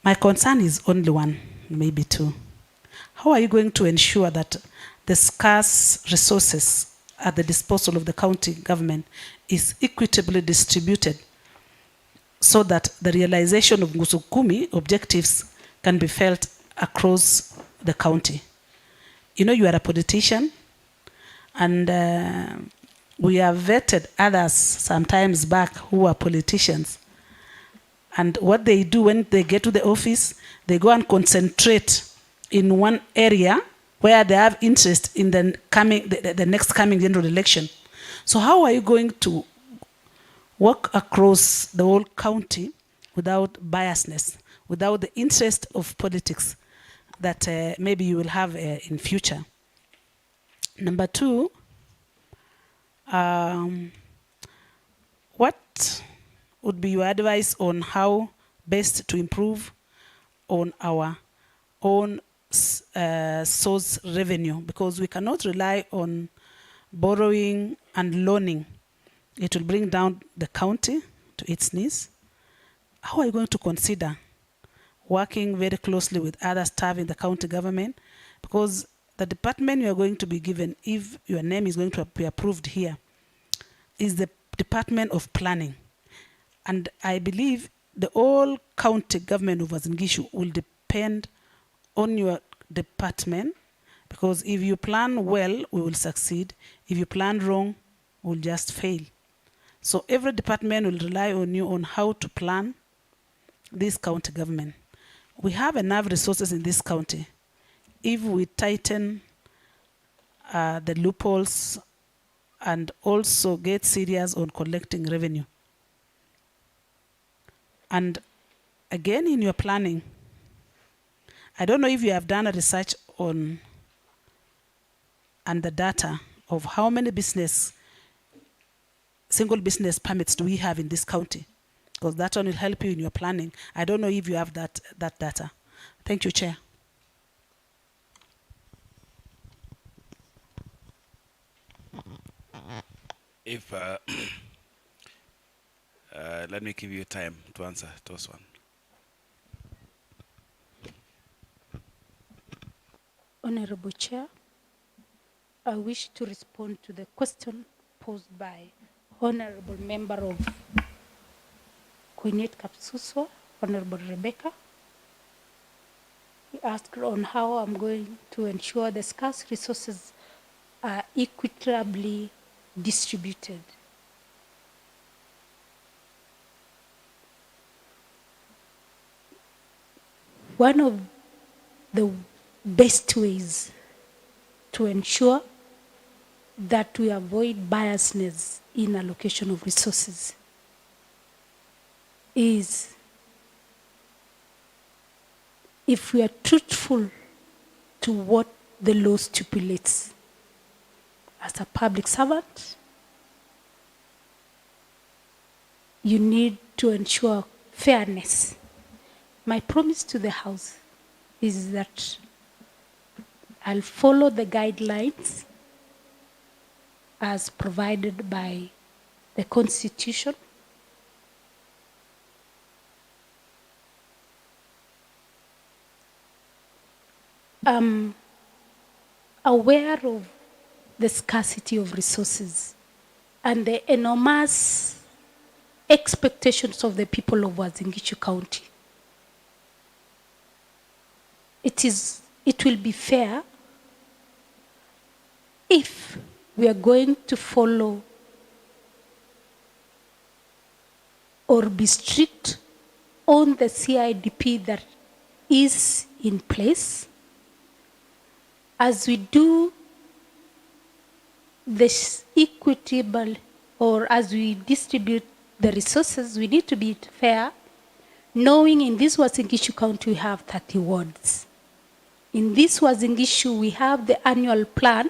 My concern is only one, maybe two. How are you going to ensure that the scarce resources at the disposal of the county government is equitably distributed so that the realization of Ngusukumi objectives can be felt across the county? You know, you are a politician, and we have vetted others sometimes back who are politicians. And what they do when they get to the office, they go and concentrate in one area where they have interest in the next coming general election. So how are you going to work across the whole county without biasness, without the interest of politics that maybe you will have in future? Number two, what would be your advice on how best to improve on our own source revenue? Because we cannot rely on borrowing and loaning. It will bring down the county to its knees. How are you going to consider working very closely with other staff in the county government? Because the department you are going to be given, if your name is going to be approved here, is the Department of Planning. And I believe the whole county government of Uasin Gishu will depend on your department, because if you plan well, we will succeed. If you plan wrong, we'll just fail. So every department will rely on you on how to plan this county government. We have enough resources in this county. If we tighten the loopholes and also get serious on collecting revenue. And again, in your planning, I don't know if you have done a research on and the data of how many single business permits do we have in this county, because that one will help you in your planning. I don't know if you have that data. Thank you, Chair. If let me give you time to answer those one. Honorable Chair, I wish to respond to the question posed by Honorable Member of Queenette Kapsuswa, Honorable Rebecca. He asked on how I'm going to ensure the scarce resources are equitably distributed. One of the best ways to ensure that we avoid biasness in allocation of resources is if we are truthful to what the law stipulates. As a public servant, you need to ensure fairness. My promise to the House is that I'll follow the guidelines as provided by the Constitution. I'm aware of the scarcity of resources and the enormous expectations of the people of Uasin County. It will be fair if we are going to follow or be strict on the CIDP that is in place. As we do this equitable, or as we distribute the resources, we need to be fair, knowing in this Uasin Gishu County we have 30 wards. In this Uasin Gishu we have the annual plan,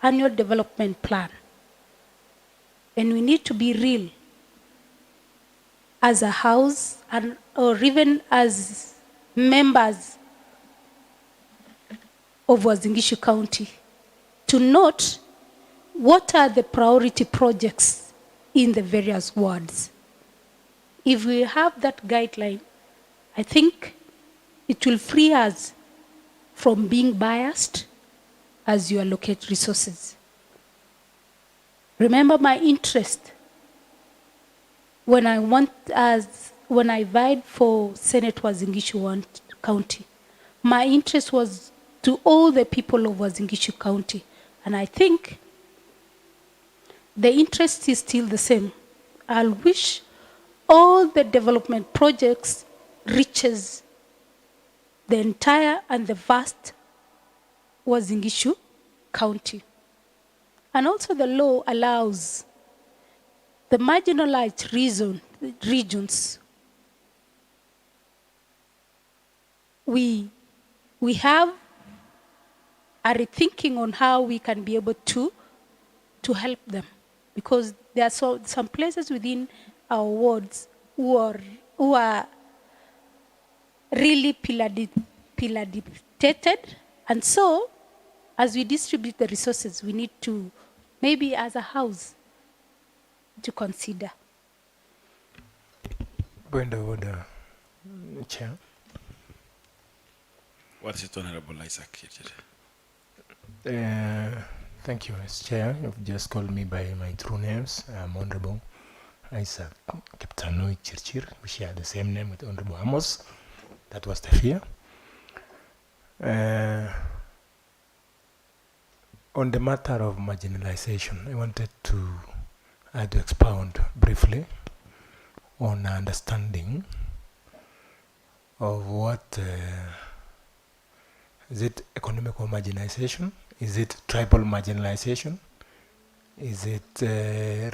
annual development plan. And we need to be real as a house and or even as members of Uasin Gishu County to note what are the priority projects in the various wards. If we have that guideline, I think it will free us from being biased as you allocate resources. Remember my interest when I vied for Senate Uasin Gishu County. My interest was to all the people of Uasin Gishu County, and I think the interest is still the same. I'll wish all the development projects reaches the entire and the vast Uasin Gishu County. And also the law allows the marginalized regions. We have a rethinking on how we can be able to help them, because there are some places within our wards who are really pillar dictated, and so as we distribute the resources, we need to, maybe as a house, to consider. Point of order, Chair. What is it, Honorable Isaac? Thank you, Mr. Chair. You've just called me by my true names. I'm Honorable Isaac Kiptanui Chirchir. We share the same name with Honorable Amos. That was the fear. On the matter of marginalization, I wanted to expound briefly on understanding of what is it economical marginalization? Is it tribal marginalization? Is it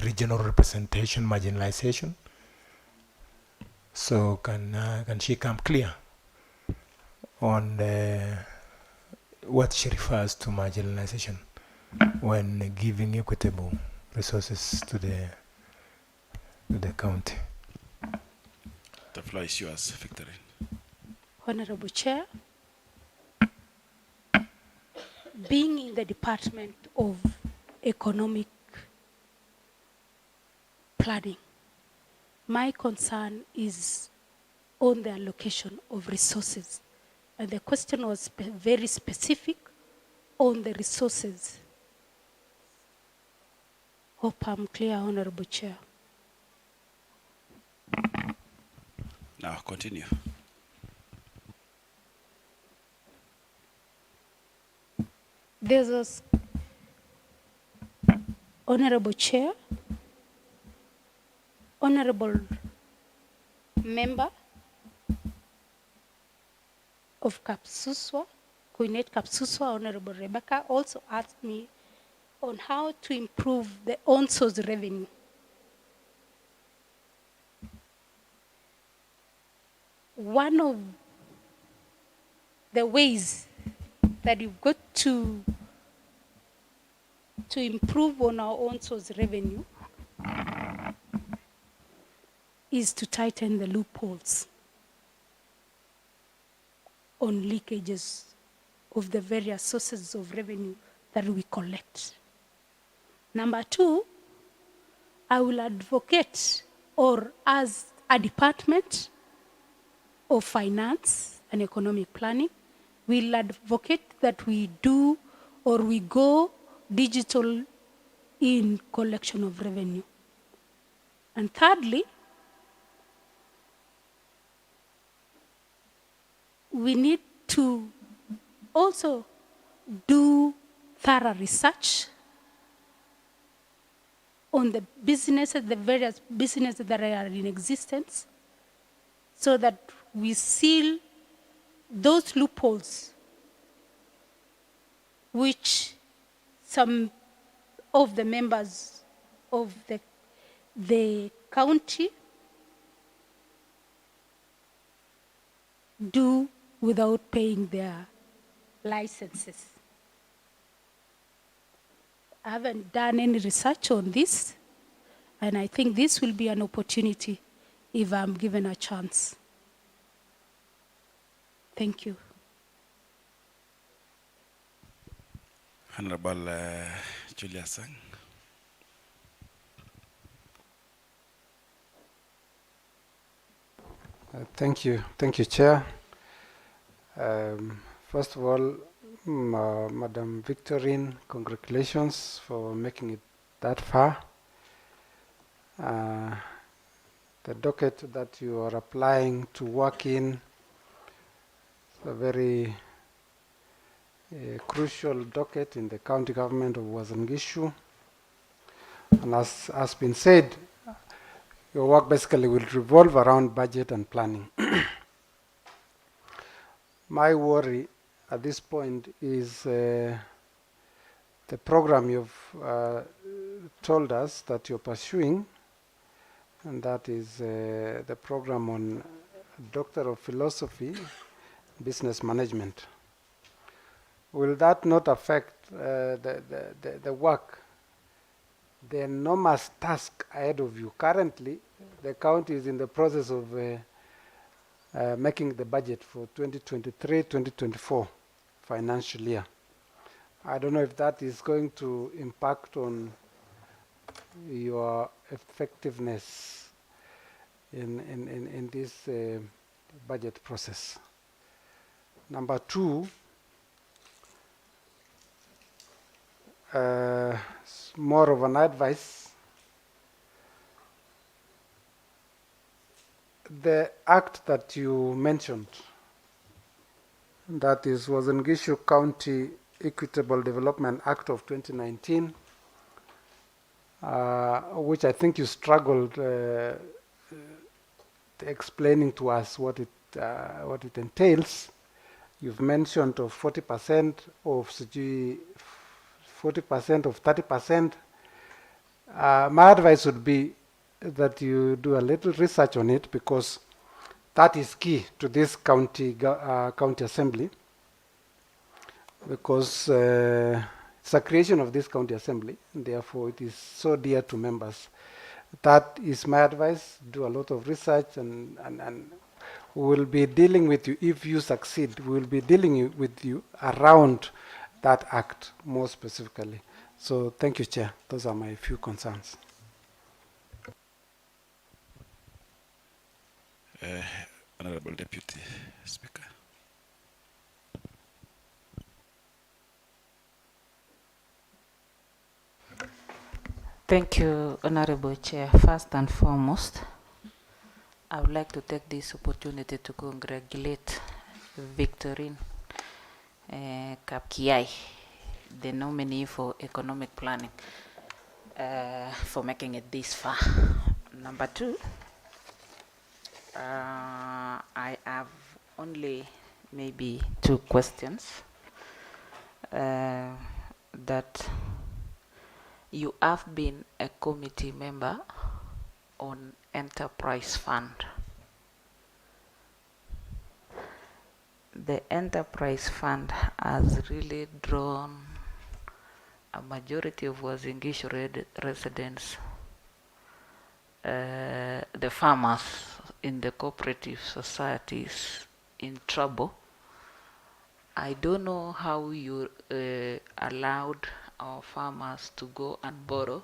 regional representation marginalization? So can she come clear on what she refers to marginalization when giving equitable resources to the county? The floor is yours, Victorine. Honorable Chair, being in the Department of Economic Planning, my concern is on the allocation of resources. And the question was very specific on the resources. Hope I'm clear, Honorable Chair. Now continue. There's Honorable Chair, Honorable Member of Kapsuswa, Kuinet Kapsuswa, Honorable Rebecca, also asked me on how to improve the on-source revenue. One of the ways that you've got to improve on our own source revenue is to tighten the loopholes on leakages of the various sources of revenue that we collect. Number two, I will advocate, or as a department of finance and economic planning, we'll advocate that we do or we go digital in collection of revenue. And thirdly, we need to also do thorough research on the businesses, the various businesses that are in existence, so that we seal those loopholes which some of the members of the county do without paying their licenses. I haven't done any research on this, and I think this will be an opportunity if I'm given a chance. Thank you. Honorable Julia Sang. Thank you, Chair. First of all, Madam Victorine, congratulations for making it that far. The docket that you are applying to work in is a very crucial docket in the county government of Uasin Gishu. And as has been said, your work basically will revolve around budget and planning. My worry at this point is the program you've told us that you're pursuing, and that is the program on Doctor of Philosophy, Business Management. Will that not affect the work, the enormous task ahead of you? Currently, the county is in the process of making the budget for 2023-2024 financial year. I don't know if that is going to impact on your effectiveness in this budget process. Number two, more of an advice. The act that you mentioned, that is Uasin Gishu County Equitable Development Act of 2019, which I think you struggled explaining to us what it entails. You've mentioned of 40% of 40% of 30%. My advice would be that you do a little research on it, because that is key to this county assembly, because it's a creation of this county assembly, and therefore it is so dear to members. That is my advice. Do a lot of research, and we will be dealing with you. If you succeed, we will be dealing with you around that act more specifically. So thank you, Chair. Those are my few concerns. Honorable Deputy Speaker. Thank you, Honorable Chair. First and foremost, I would like to take this opportunity to congratulate Victorine Kapkiai, the nominee for economic planning. for making it this far. Number two, I have only maybe 2 questions. That you have been a committee member on Enterprise Fund. The Enterprise Fund has really drawn a majority of Wazingishu residents, the farmers in the cooperative societies, in trouble. I don't know how you allowed our farmers to go and borrow,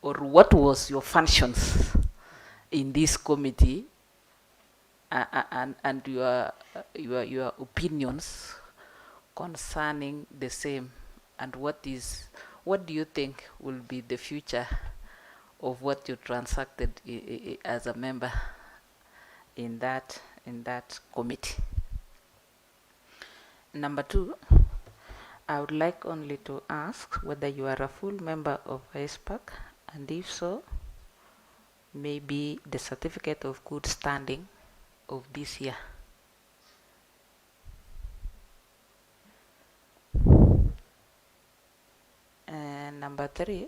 or what was your functions in this committee, and your opinions concerning the same, and what do you think will be the future of what you transacted as a member in that committee. Number 2, I would like only to ask whether you are a full member of ISPAC, and if so, maybe the certificate of good standing of this year. And number 3,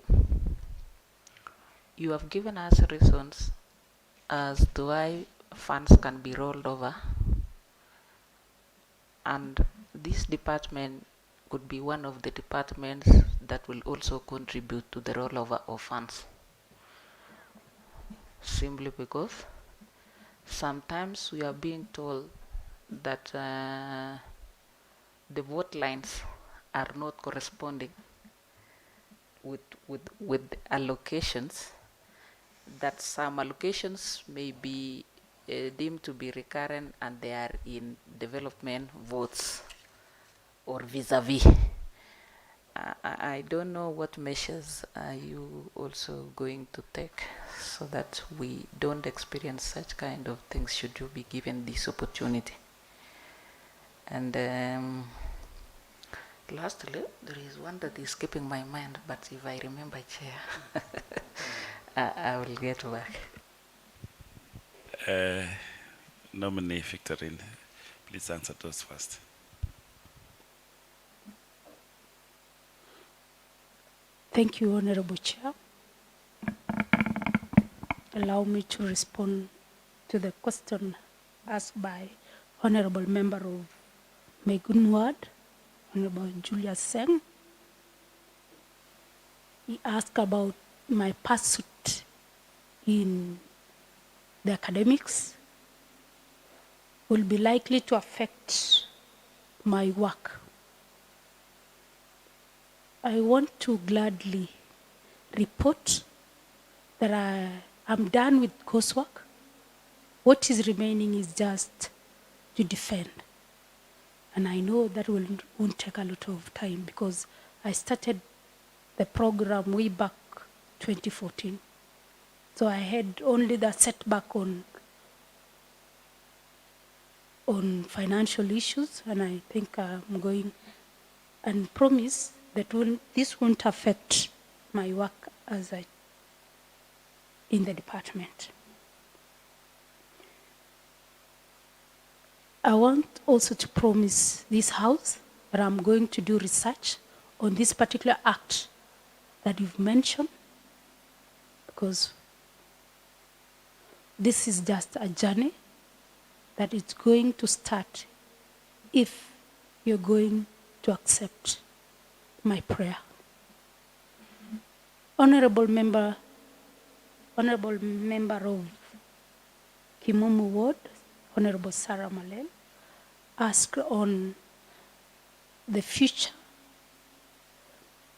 you have given us reasons as to why funds can be rolled over, and this department could be one of the departments that will also contribute to the rollover of funds. Simply because sometimes we are being told that the vote lines are not corresponding with allocations, that some allocations may be deemed to be recurrent and they are in development votes or vis-a-vis. I don't know what measures are you also going to take so that we don't experience such kind of things should you be given this opportunity. And lastly, there is one that is keeping my mind, but if I remember, Chair, I will get back. Nominee Victorine, please answer those first. Thank you, Honorable Chair. Allow me to respond to the question asked by Honorable Member of Megunward, Honorable Julius Seng. He asked about my pursuit in the academics will be likely to affect my work. I want to gladly report that I'm done with coursework. What is remaining is just to defend. And I know that won't take a lot of time because I started the program way back 2014. So I had only the setback on financial issues, and I think I'm going and promise that this won't affect my work in the department. I want also to promise this House that I'm going to do research on this particular act that you've mentioned, because this is just a journey that is going to start if you're going to accept my prayer. Honorable member of Kimumu Ward, Honorable Sarah Malel, asked on the future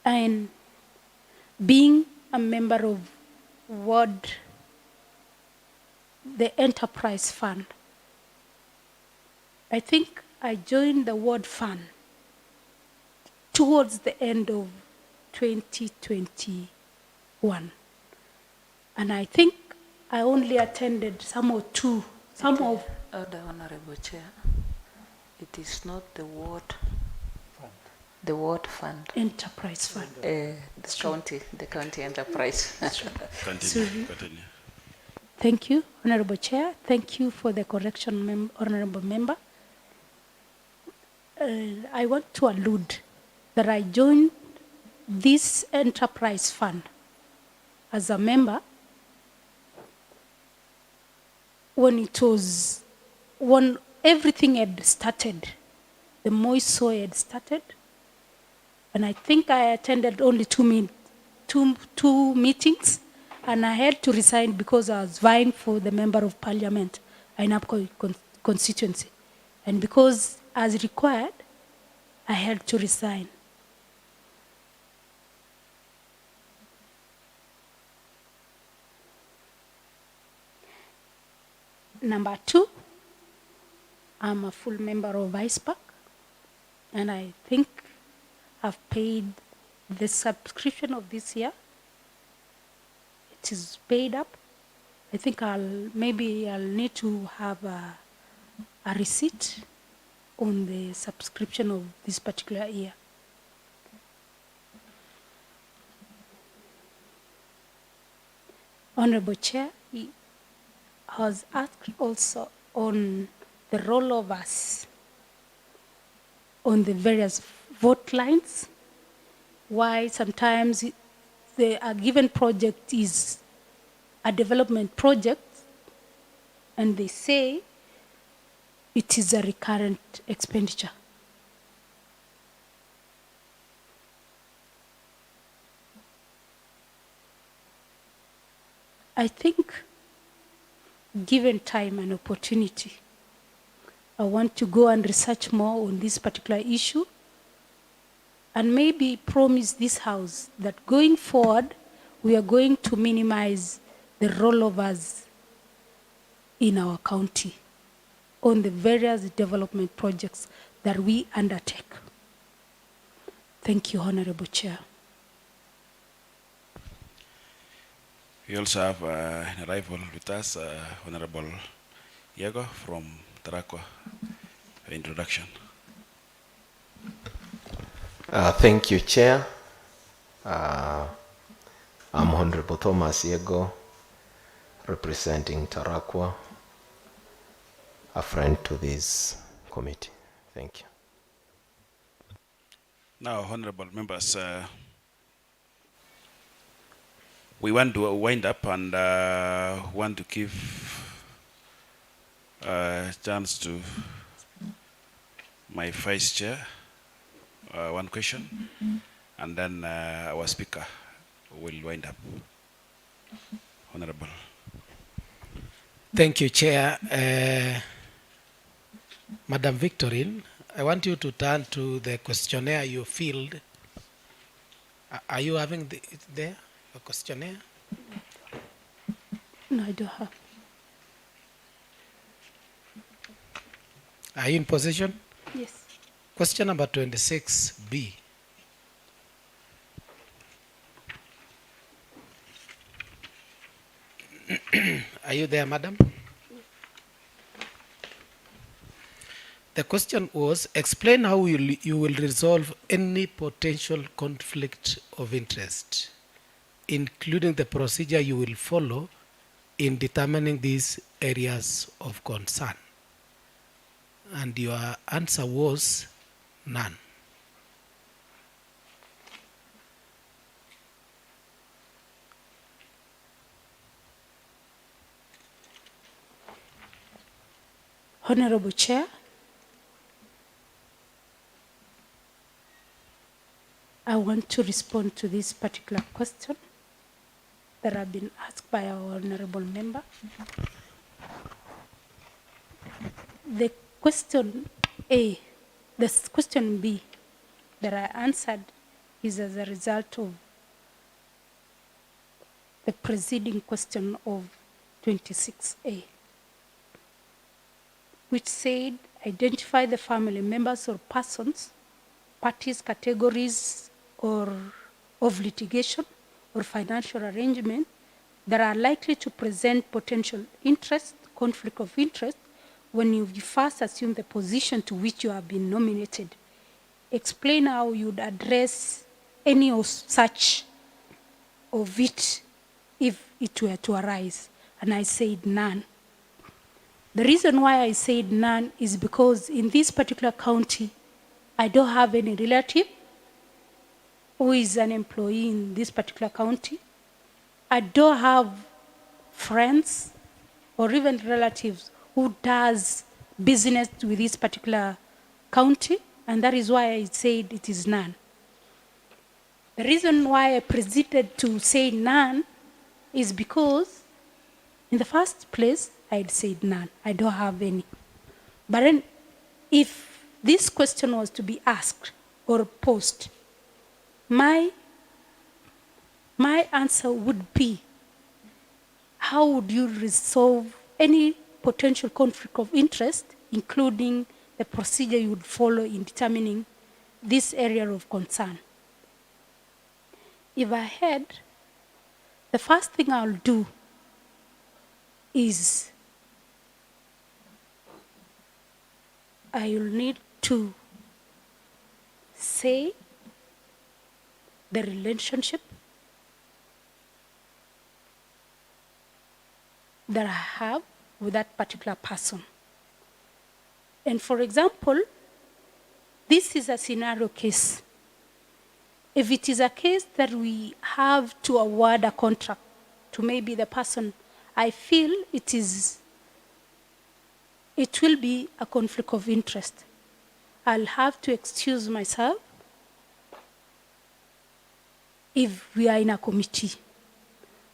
and being a member of the Enterprise Fund. I think I joined the Ward Fund towards the end of 2021. And I think I only attended Order, Honorable Chair. It is not the Ward Fund. The what fund? Enterprise fund. The county enterprise. Continue. Continue. Thank you, Honorable Chair. Thank you for the correction, Honorable Member. I want to allude that I joined this enterprise fund as a member when everything had started, the Moiso had started, and I think I attended only two meetings, and I had to resign because I was vying for the Member of Parliament in Apco constituency. And because as required, I had to resign. Number 2, I'm a full member of ISPAC, and I think I've paid the subscription of this year. It is paid up. I think I'll need to have a receipt on the subscription of this particular year. Honorable Chair, I was asked also on the role of us on the various vote lines, why sometimes a given project is a development project and they say it is a recurrent expenditure. I think given time and opportunity, I want to go and research more on this particular issue and maybe promise this House that going forward, we are going to minimize the rollovers in our county on the various development projects that we undertake. Thank you, Honorable Chair. We also have an arrival with us, Honorable Yego from Tarakwa, for introduction. Thank you, Chair. I'm Honorable Thomas Yego, representing Tarakwa, a friend to this committee. Thank you. Now, honorable members, we want to wind up and want to give a chance to my vice chair, one question, and then our speaker will wind up. Honorable. Thank you, Chair. Madam Victorine, I want you to turn to the questionnaire you filled. Are you having it there, a questionnaire? No, I don't have. Are you in position? Yes. Question number 26B. Are you there, madam? The question was, explain how you will resolve any potential conflict of interest, including the procedure you will follow in determining these areas of concern. And your answer was none. Honorable Chair, I want to respond to this particular question that have been asked by our honorable member. The question A, the question B that I answered is as a result of the preceding question of 26A, which said identify the family members or persons, parties, categories, or of litigation or financial arrangement that are likely to present potential interest, conflict of interest, when you first assume the position to which you have been nominated explain how you'd address any of such of it if it were to arise. And I said none. The reason why I said none is because in this particular county, I don't have any relative who is an employee in this particular county. I don't have friends or even relatives who does business with this particular county, and that is why I said it is none. The reason why I proceeded to say none is because in the first place, I had said none. I don't have any. But then if this question was to be asked or posed, my answer would be, how would you resolve any potential conflict of interest, including the procedure you would follow in determining this area of concern? If I had, the first thing I'll do is I will need to say the relationship that I have with that particular person. And for example, this is a scenario case. If it is a case that we have to award a contract to maybe the person, I feel it will be a conflict of interest. I'll have to excuse myself if we are in a committee,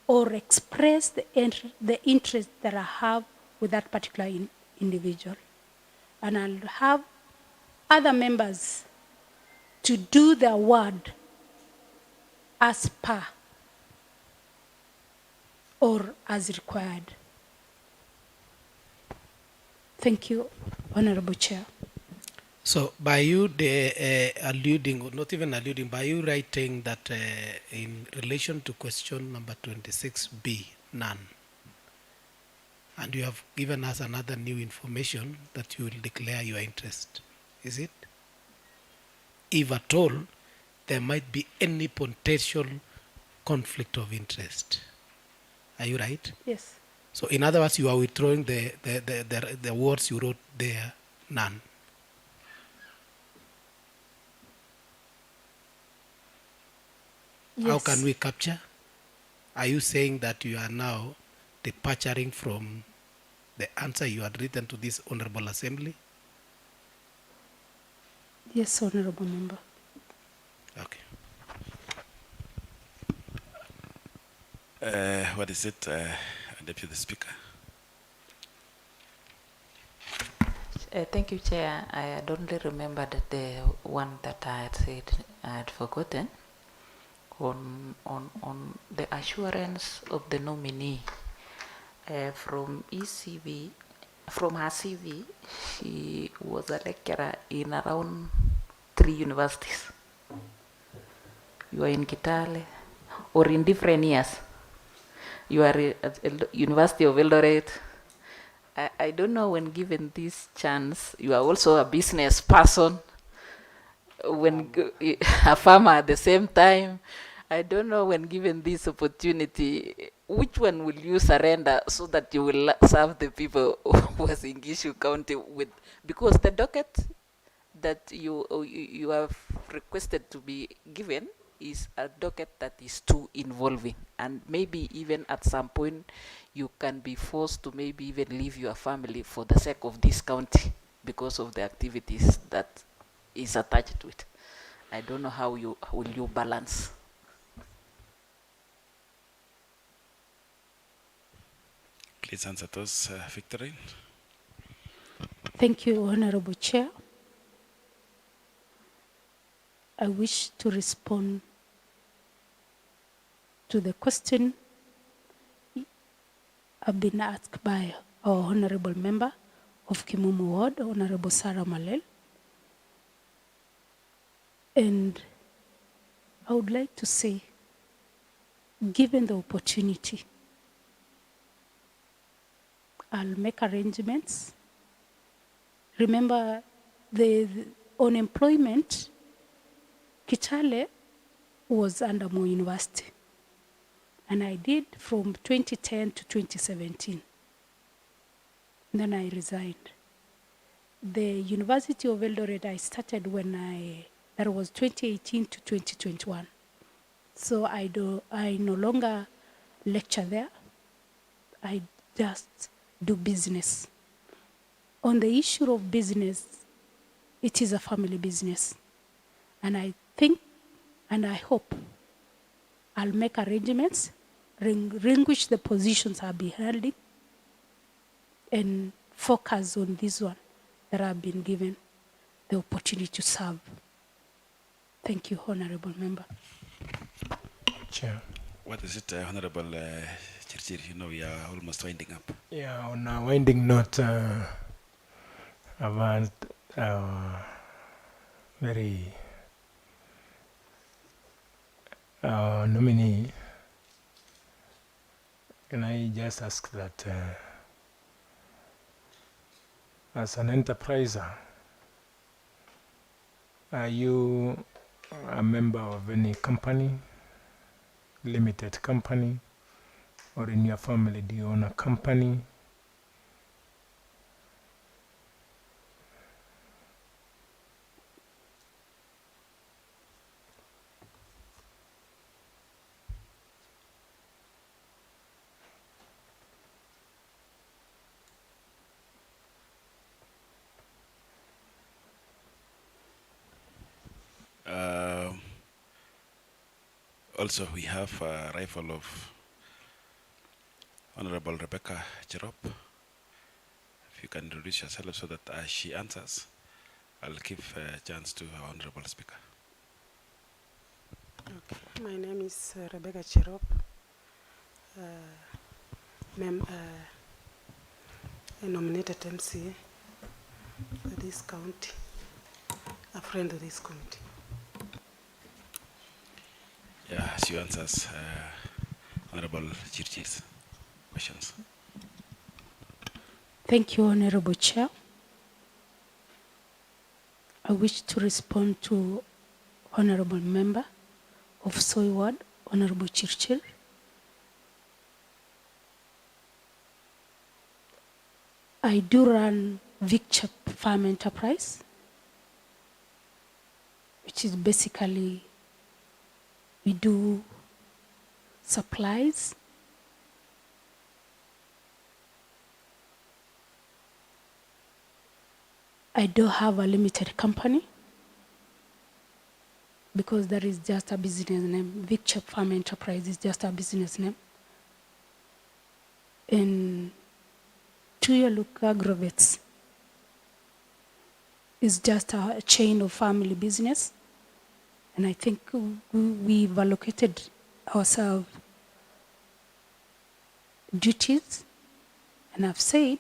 or express the interest that I have with that particular individual. And I'll have other members to do the award as per or as required. Thank you, Honorable Chair. So by you alluding, or not even alluding, by you writing that in relation to question number 26B, none, and you have given us another new information that you will declare your interest, is it? If at all, there might be any potential conflict of interest. Are you right? Yes. So in other words, you are withdrawing the words you wrote there, none. Yes. How can we capture? Are you saying that you are now departing from the answer you had written to this Honorable Assembly? Yes, Honorable Member. Okay. What is it, Deputy Speaker? Thank you, Chair. I had only remembered that the one that I had said I had forgotten on the assurance of the nominee. From ECV, from her CV, she was a lecturer in around 3 universities. You are in Kitale, or in different years. You are at University of Eldoret. I don't know, when given this chance, you are also a business person, when a farmer at the same time. I don't know, when given this opportunity, which one will you surrender so that you will serve the people who was in Gishu County with, because the docket that you have requested to be given is a docket that is too involving, and maybe even at some point you can be forced to maybe even leave your family for the sake of this county because of the activities that is attached to it. I don't know how will you balance. Please answer those, Victorine. Thank you, Honorable Chair. I wish to respond to the question I've been asked by our Honorable Member of Kimumu Ward, Honorable Sarah Malel. And I would like to say, given the opportunity, I'll make arrangements. Remember, the unemployment Kitale was under Moi University, and I did from 2010 to 2017. Then I resigned. The University of Eldoret, I started that was 2018 to 2021. So I no longer lecture there. I just do business. On the issue of business, it is a family business. And I think and I hope I'll make arrangements, relinquish the positions I've been holding, and focus on this one that I've been given the opportunity to serve. Thank you, Honorable Member. Chair. What is it, Honorable Chirchir? You know, we are almost winding up. Yeah, on a winding note, about very nominee, can I just ask that as an enterpriser, are you a member of any company, limited company, or in your family do you own a company? Also, we have a rifle of Honorable Rebecca Cherop. If you can introduce yourself so that as she answers, I'll give a chance to our Honorable Speaker. Okay. My name is Rebecca Cherop, a nominated MCA for this county, a friend of this committee. Yeah, as you answers Honorable Chirchir's questions. Thank you, Honorable Chair. I wish to respond to Honorable Member of Soy Ward, Honorable Chirchir. I do run Victor Farm Enterprise, which is basically we do supplies, I do have a limited company because that is just a business name. Victor Farm Enterprise is just a business name. And Tuyaluk Agrovets is just a chain of family business. And I think we've allocated ourselves duties. And I've said,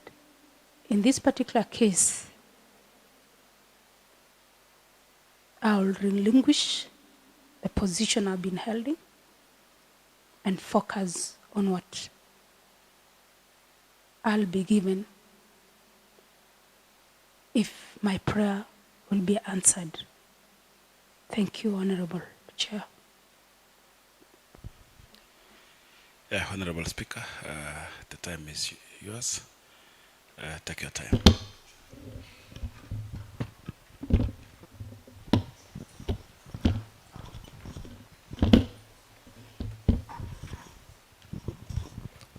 in this particular case, I'll relinquish the position I've been holding and focus on what I'll be given if my prayer will be answered. Thank you, Honorable Chair. Yeah, Honorable Speaker, the time is yours. Take your time.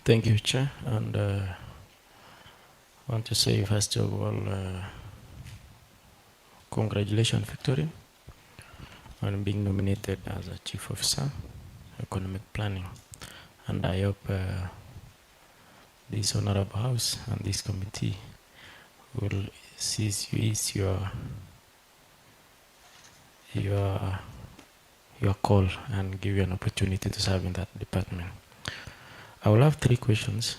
Thank you, Chair, and I want to say first of all, congratulations, Victorine, on being nominated as a Chief Officer, Economic Planning, and I hope this Honorable House and this committee will seize your call and give you an opportunity to serve in that department. I will have 3 questions.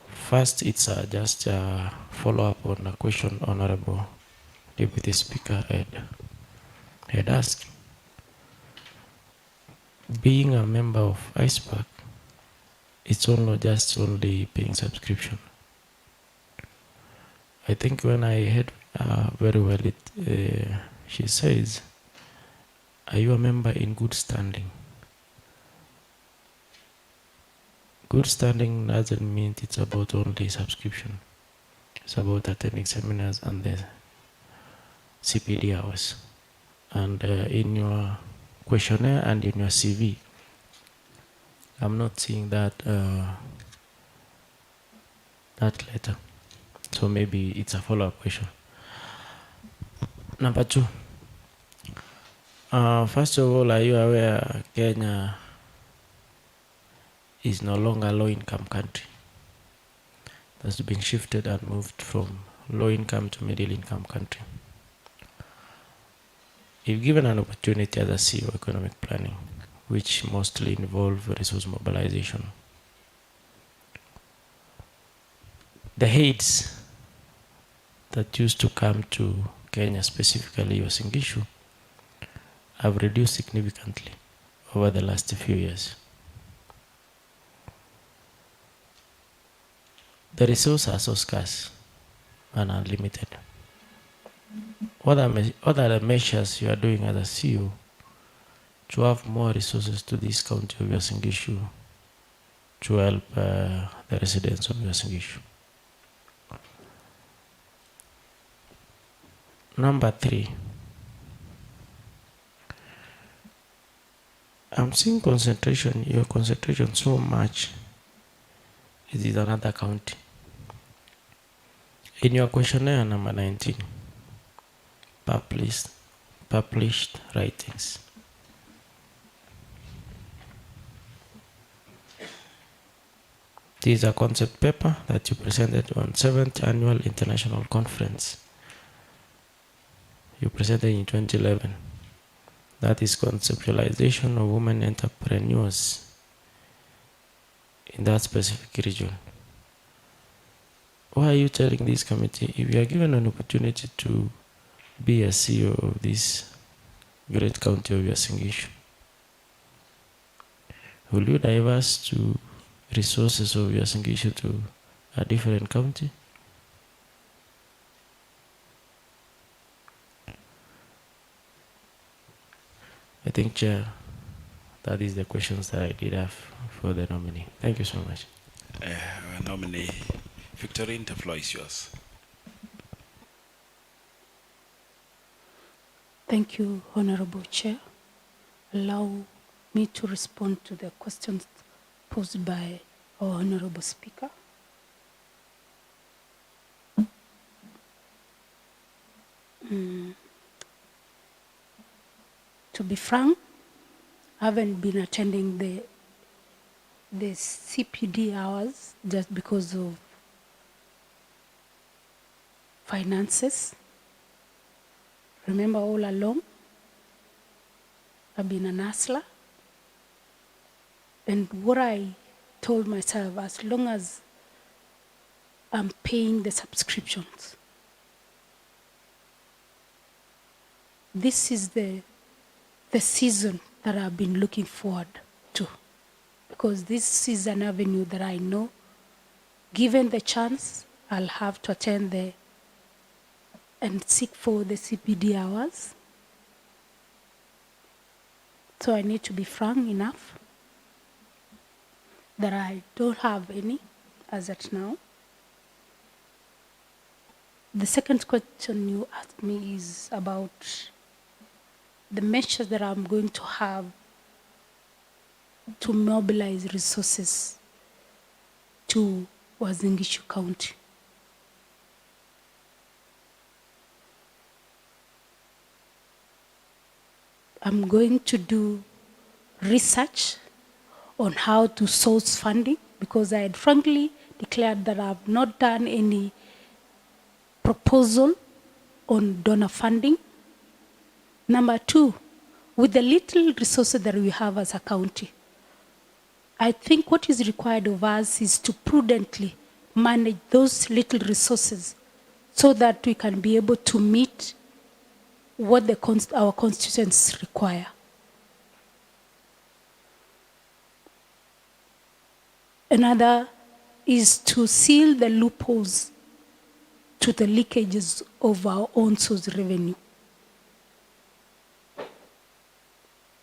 First, it's just a follow-up on a question Honorable Deputy Speaker had asked. Being a member of ISPAC, it's only paying subscription. I think when I heard very well she says Are you a member in good standing? Good standing doesn't mean it's about only subscription. It's about attending seminars and the CPD hours. And in your questionnaire and in your CV, I'm not seeing that that letter. So maybe it's a follow-up question. Number 2. First of all, are you aware Kenya is no longer a low-income country? It has been shifted and moved from low-income to middle-income country. If given an opportunity as a CEO economic planning, which mostly involve resource mobilization, the aids that used to come to Kenya, specifically Uasin Gishu, have reduced significantly over the last few years. The resources are so scarce and unlimited. What are the measures you are doing as a CEO to have more resources to this county of Uasin Gishu to help the residents of Uasin Gishu? Number 3. I'm seeing your concentration so much. It is another county. In your questionnaire number 19, published writings. This is a concept paper that you presented on 7th Annual International Conference. You presented in 2011. That is conceptualization of women entrepreneurs in that specific region. Why are you telling this committee, if you are given an opportunity to be a CEO of this great county of Uasin Gishu, will you diverse to resources of Uasin Gishu to a different county? I think, Chair, that is the questions that I did have for the nominee. Thank you so much. Nominee Victorine, the floor is yours. Thank you, Honorable Chair. Allow me to respond to the questions posed by our Honorable Speaker. To be frank, I haven't been attending the CPD hours just because of finances. Remember, all along, I've been an hustler. And what I told myself, as long as I'm paying the subscriptions, this is the season that I've been looking forward to, because this is an avenue that I know, given the chance, I'll have to attend and seek for the CPD hours. So I need to be frank enough that I don't have any as at now. The second question you asked me is about the measures that I'm going to have to mobilize resources to Uasin Gishu County. I'm going to do research on how to source funding, because I had frankly declared that I've not done any proposal on donor funding. Number 2, with the little resources that we have as a county, I think what is required of us is to prudently manage those little resources so that we can be able to meet what our constituents require. Another is to seal the loopholes to the leakages of our own source revenue.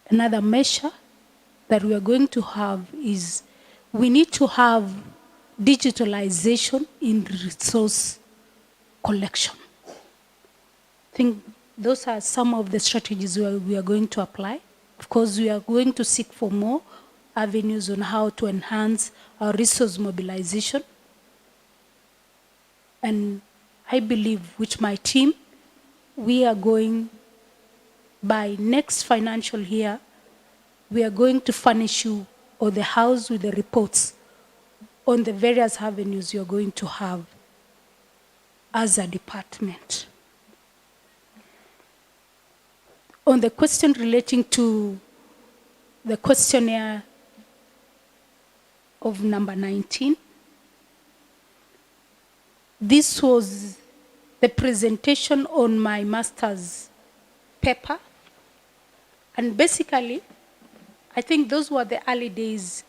Another measure that we are going to have is we need to have digitalization in resource collection. I think those are some of the strategies we are going to apply. Of course, we are going to seek for more avenues on how to enhance our resource mobilization. And I believe with my team, we are going, by next financial year, we are going to furnish you or the house with the reports on the various avenues you're going to have as a department. On the question relating to the questionnaire of number 19, this was the presentation on my master's paper. And basically, I think those were the early days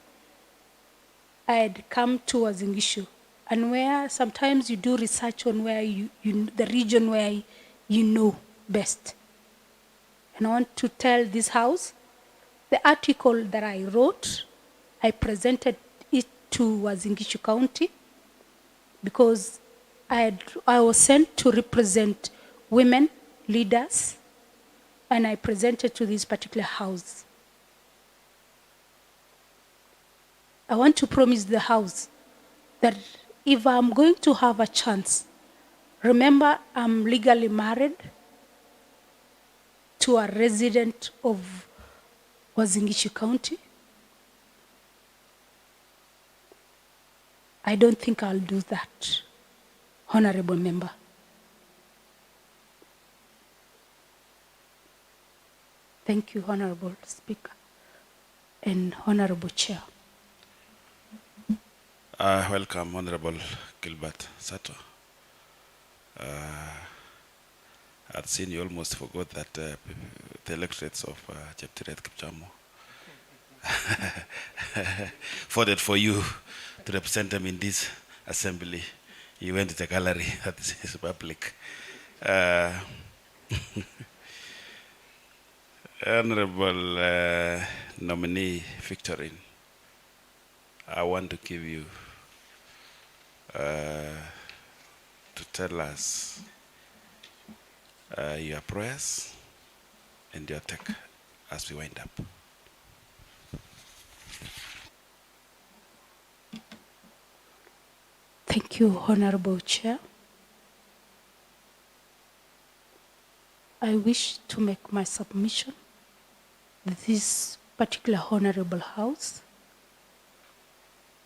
I had come to Uasin and where sometimes you do research on where the region where you know best. And I want to tell this house, the article that I wrote, I presented it to Uasin Gishu County because I was sent to represent women leaders, and I presented to this particular house. I want to promise the house that if I'm going to have a chance, remember I'm legally married to a resident of Uasin Gishu County. I don't think I'll do that, Honorable Member. Thank you, Honorable Speaker and Honorable Chair. Welcome, Honorable Gilbert Sato. I'd seen you almost forgot that the electorates of Cheptiret Kipchamo voted for you to represent them in this assembly. You went to the gallery, that is public. Honorable Nominee Victorine, I want to give you to tell us your prayers and your take as we wind up. Thank you, Honorable Chair. I wish to make my submission to this particular Honorable House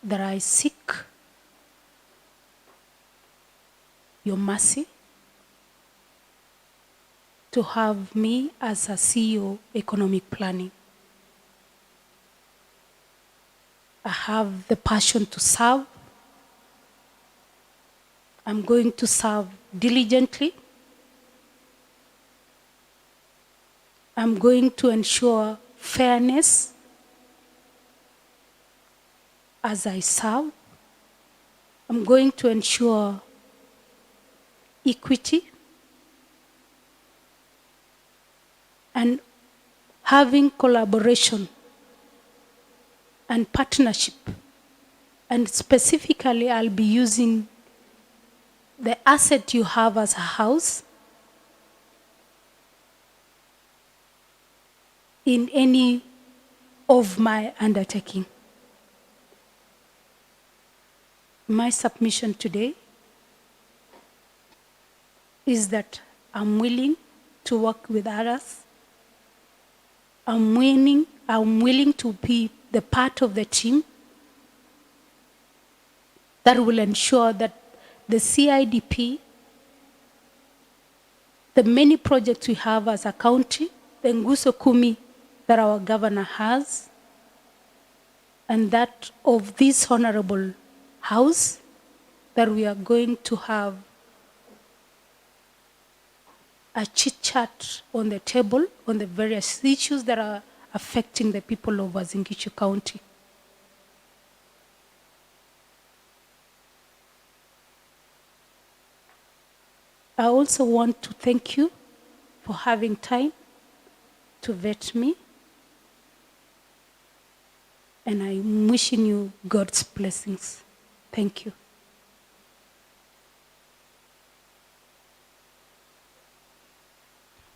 that I seek your mercy to have me as a CEO economic planning. I have the passion to serve. I'm going to serve diligently. I'm going to ensure fairness as I serve. I'm going to ensure equity and having collaboration and partnership. And specifically, I'll be using the asset you have as a house in any of my undertaking. My submission today is that I'm willing to work with others. I'm willing to be the part of the team that will ensure that the CIDP, the many projects we have as a county, the Nguso Kumi that our governor has, and that of this honorable house, that we are going to have a chit-chat on the table on the various issues that are affecting the people of Uasin Gishu County. I also want to thank you for having time to vet me And I'm wishing you God's blessings. Thank you.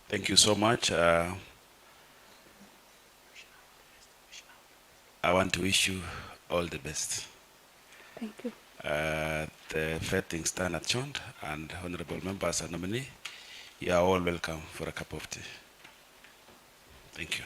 Thank you so much. I want to wish you all the best. Thank you. The vetting stand adjourned, and honorable members and nominee, you are all welcome for a cup of tea. Thank you.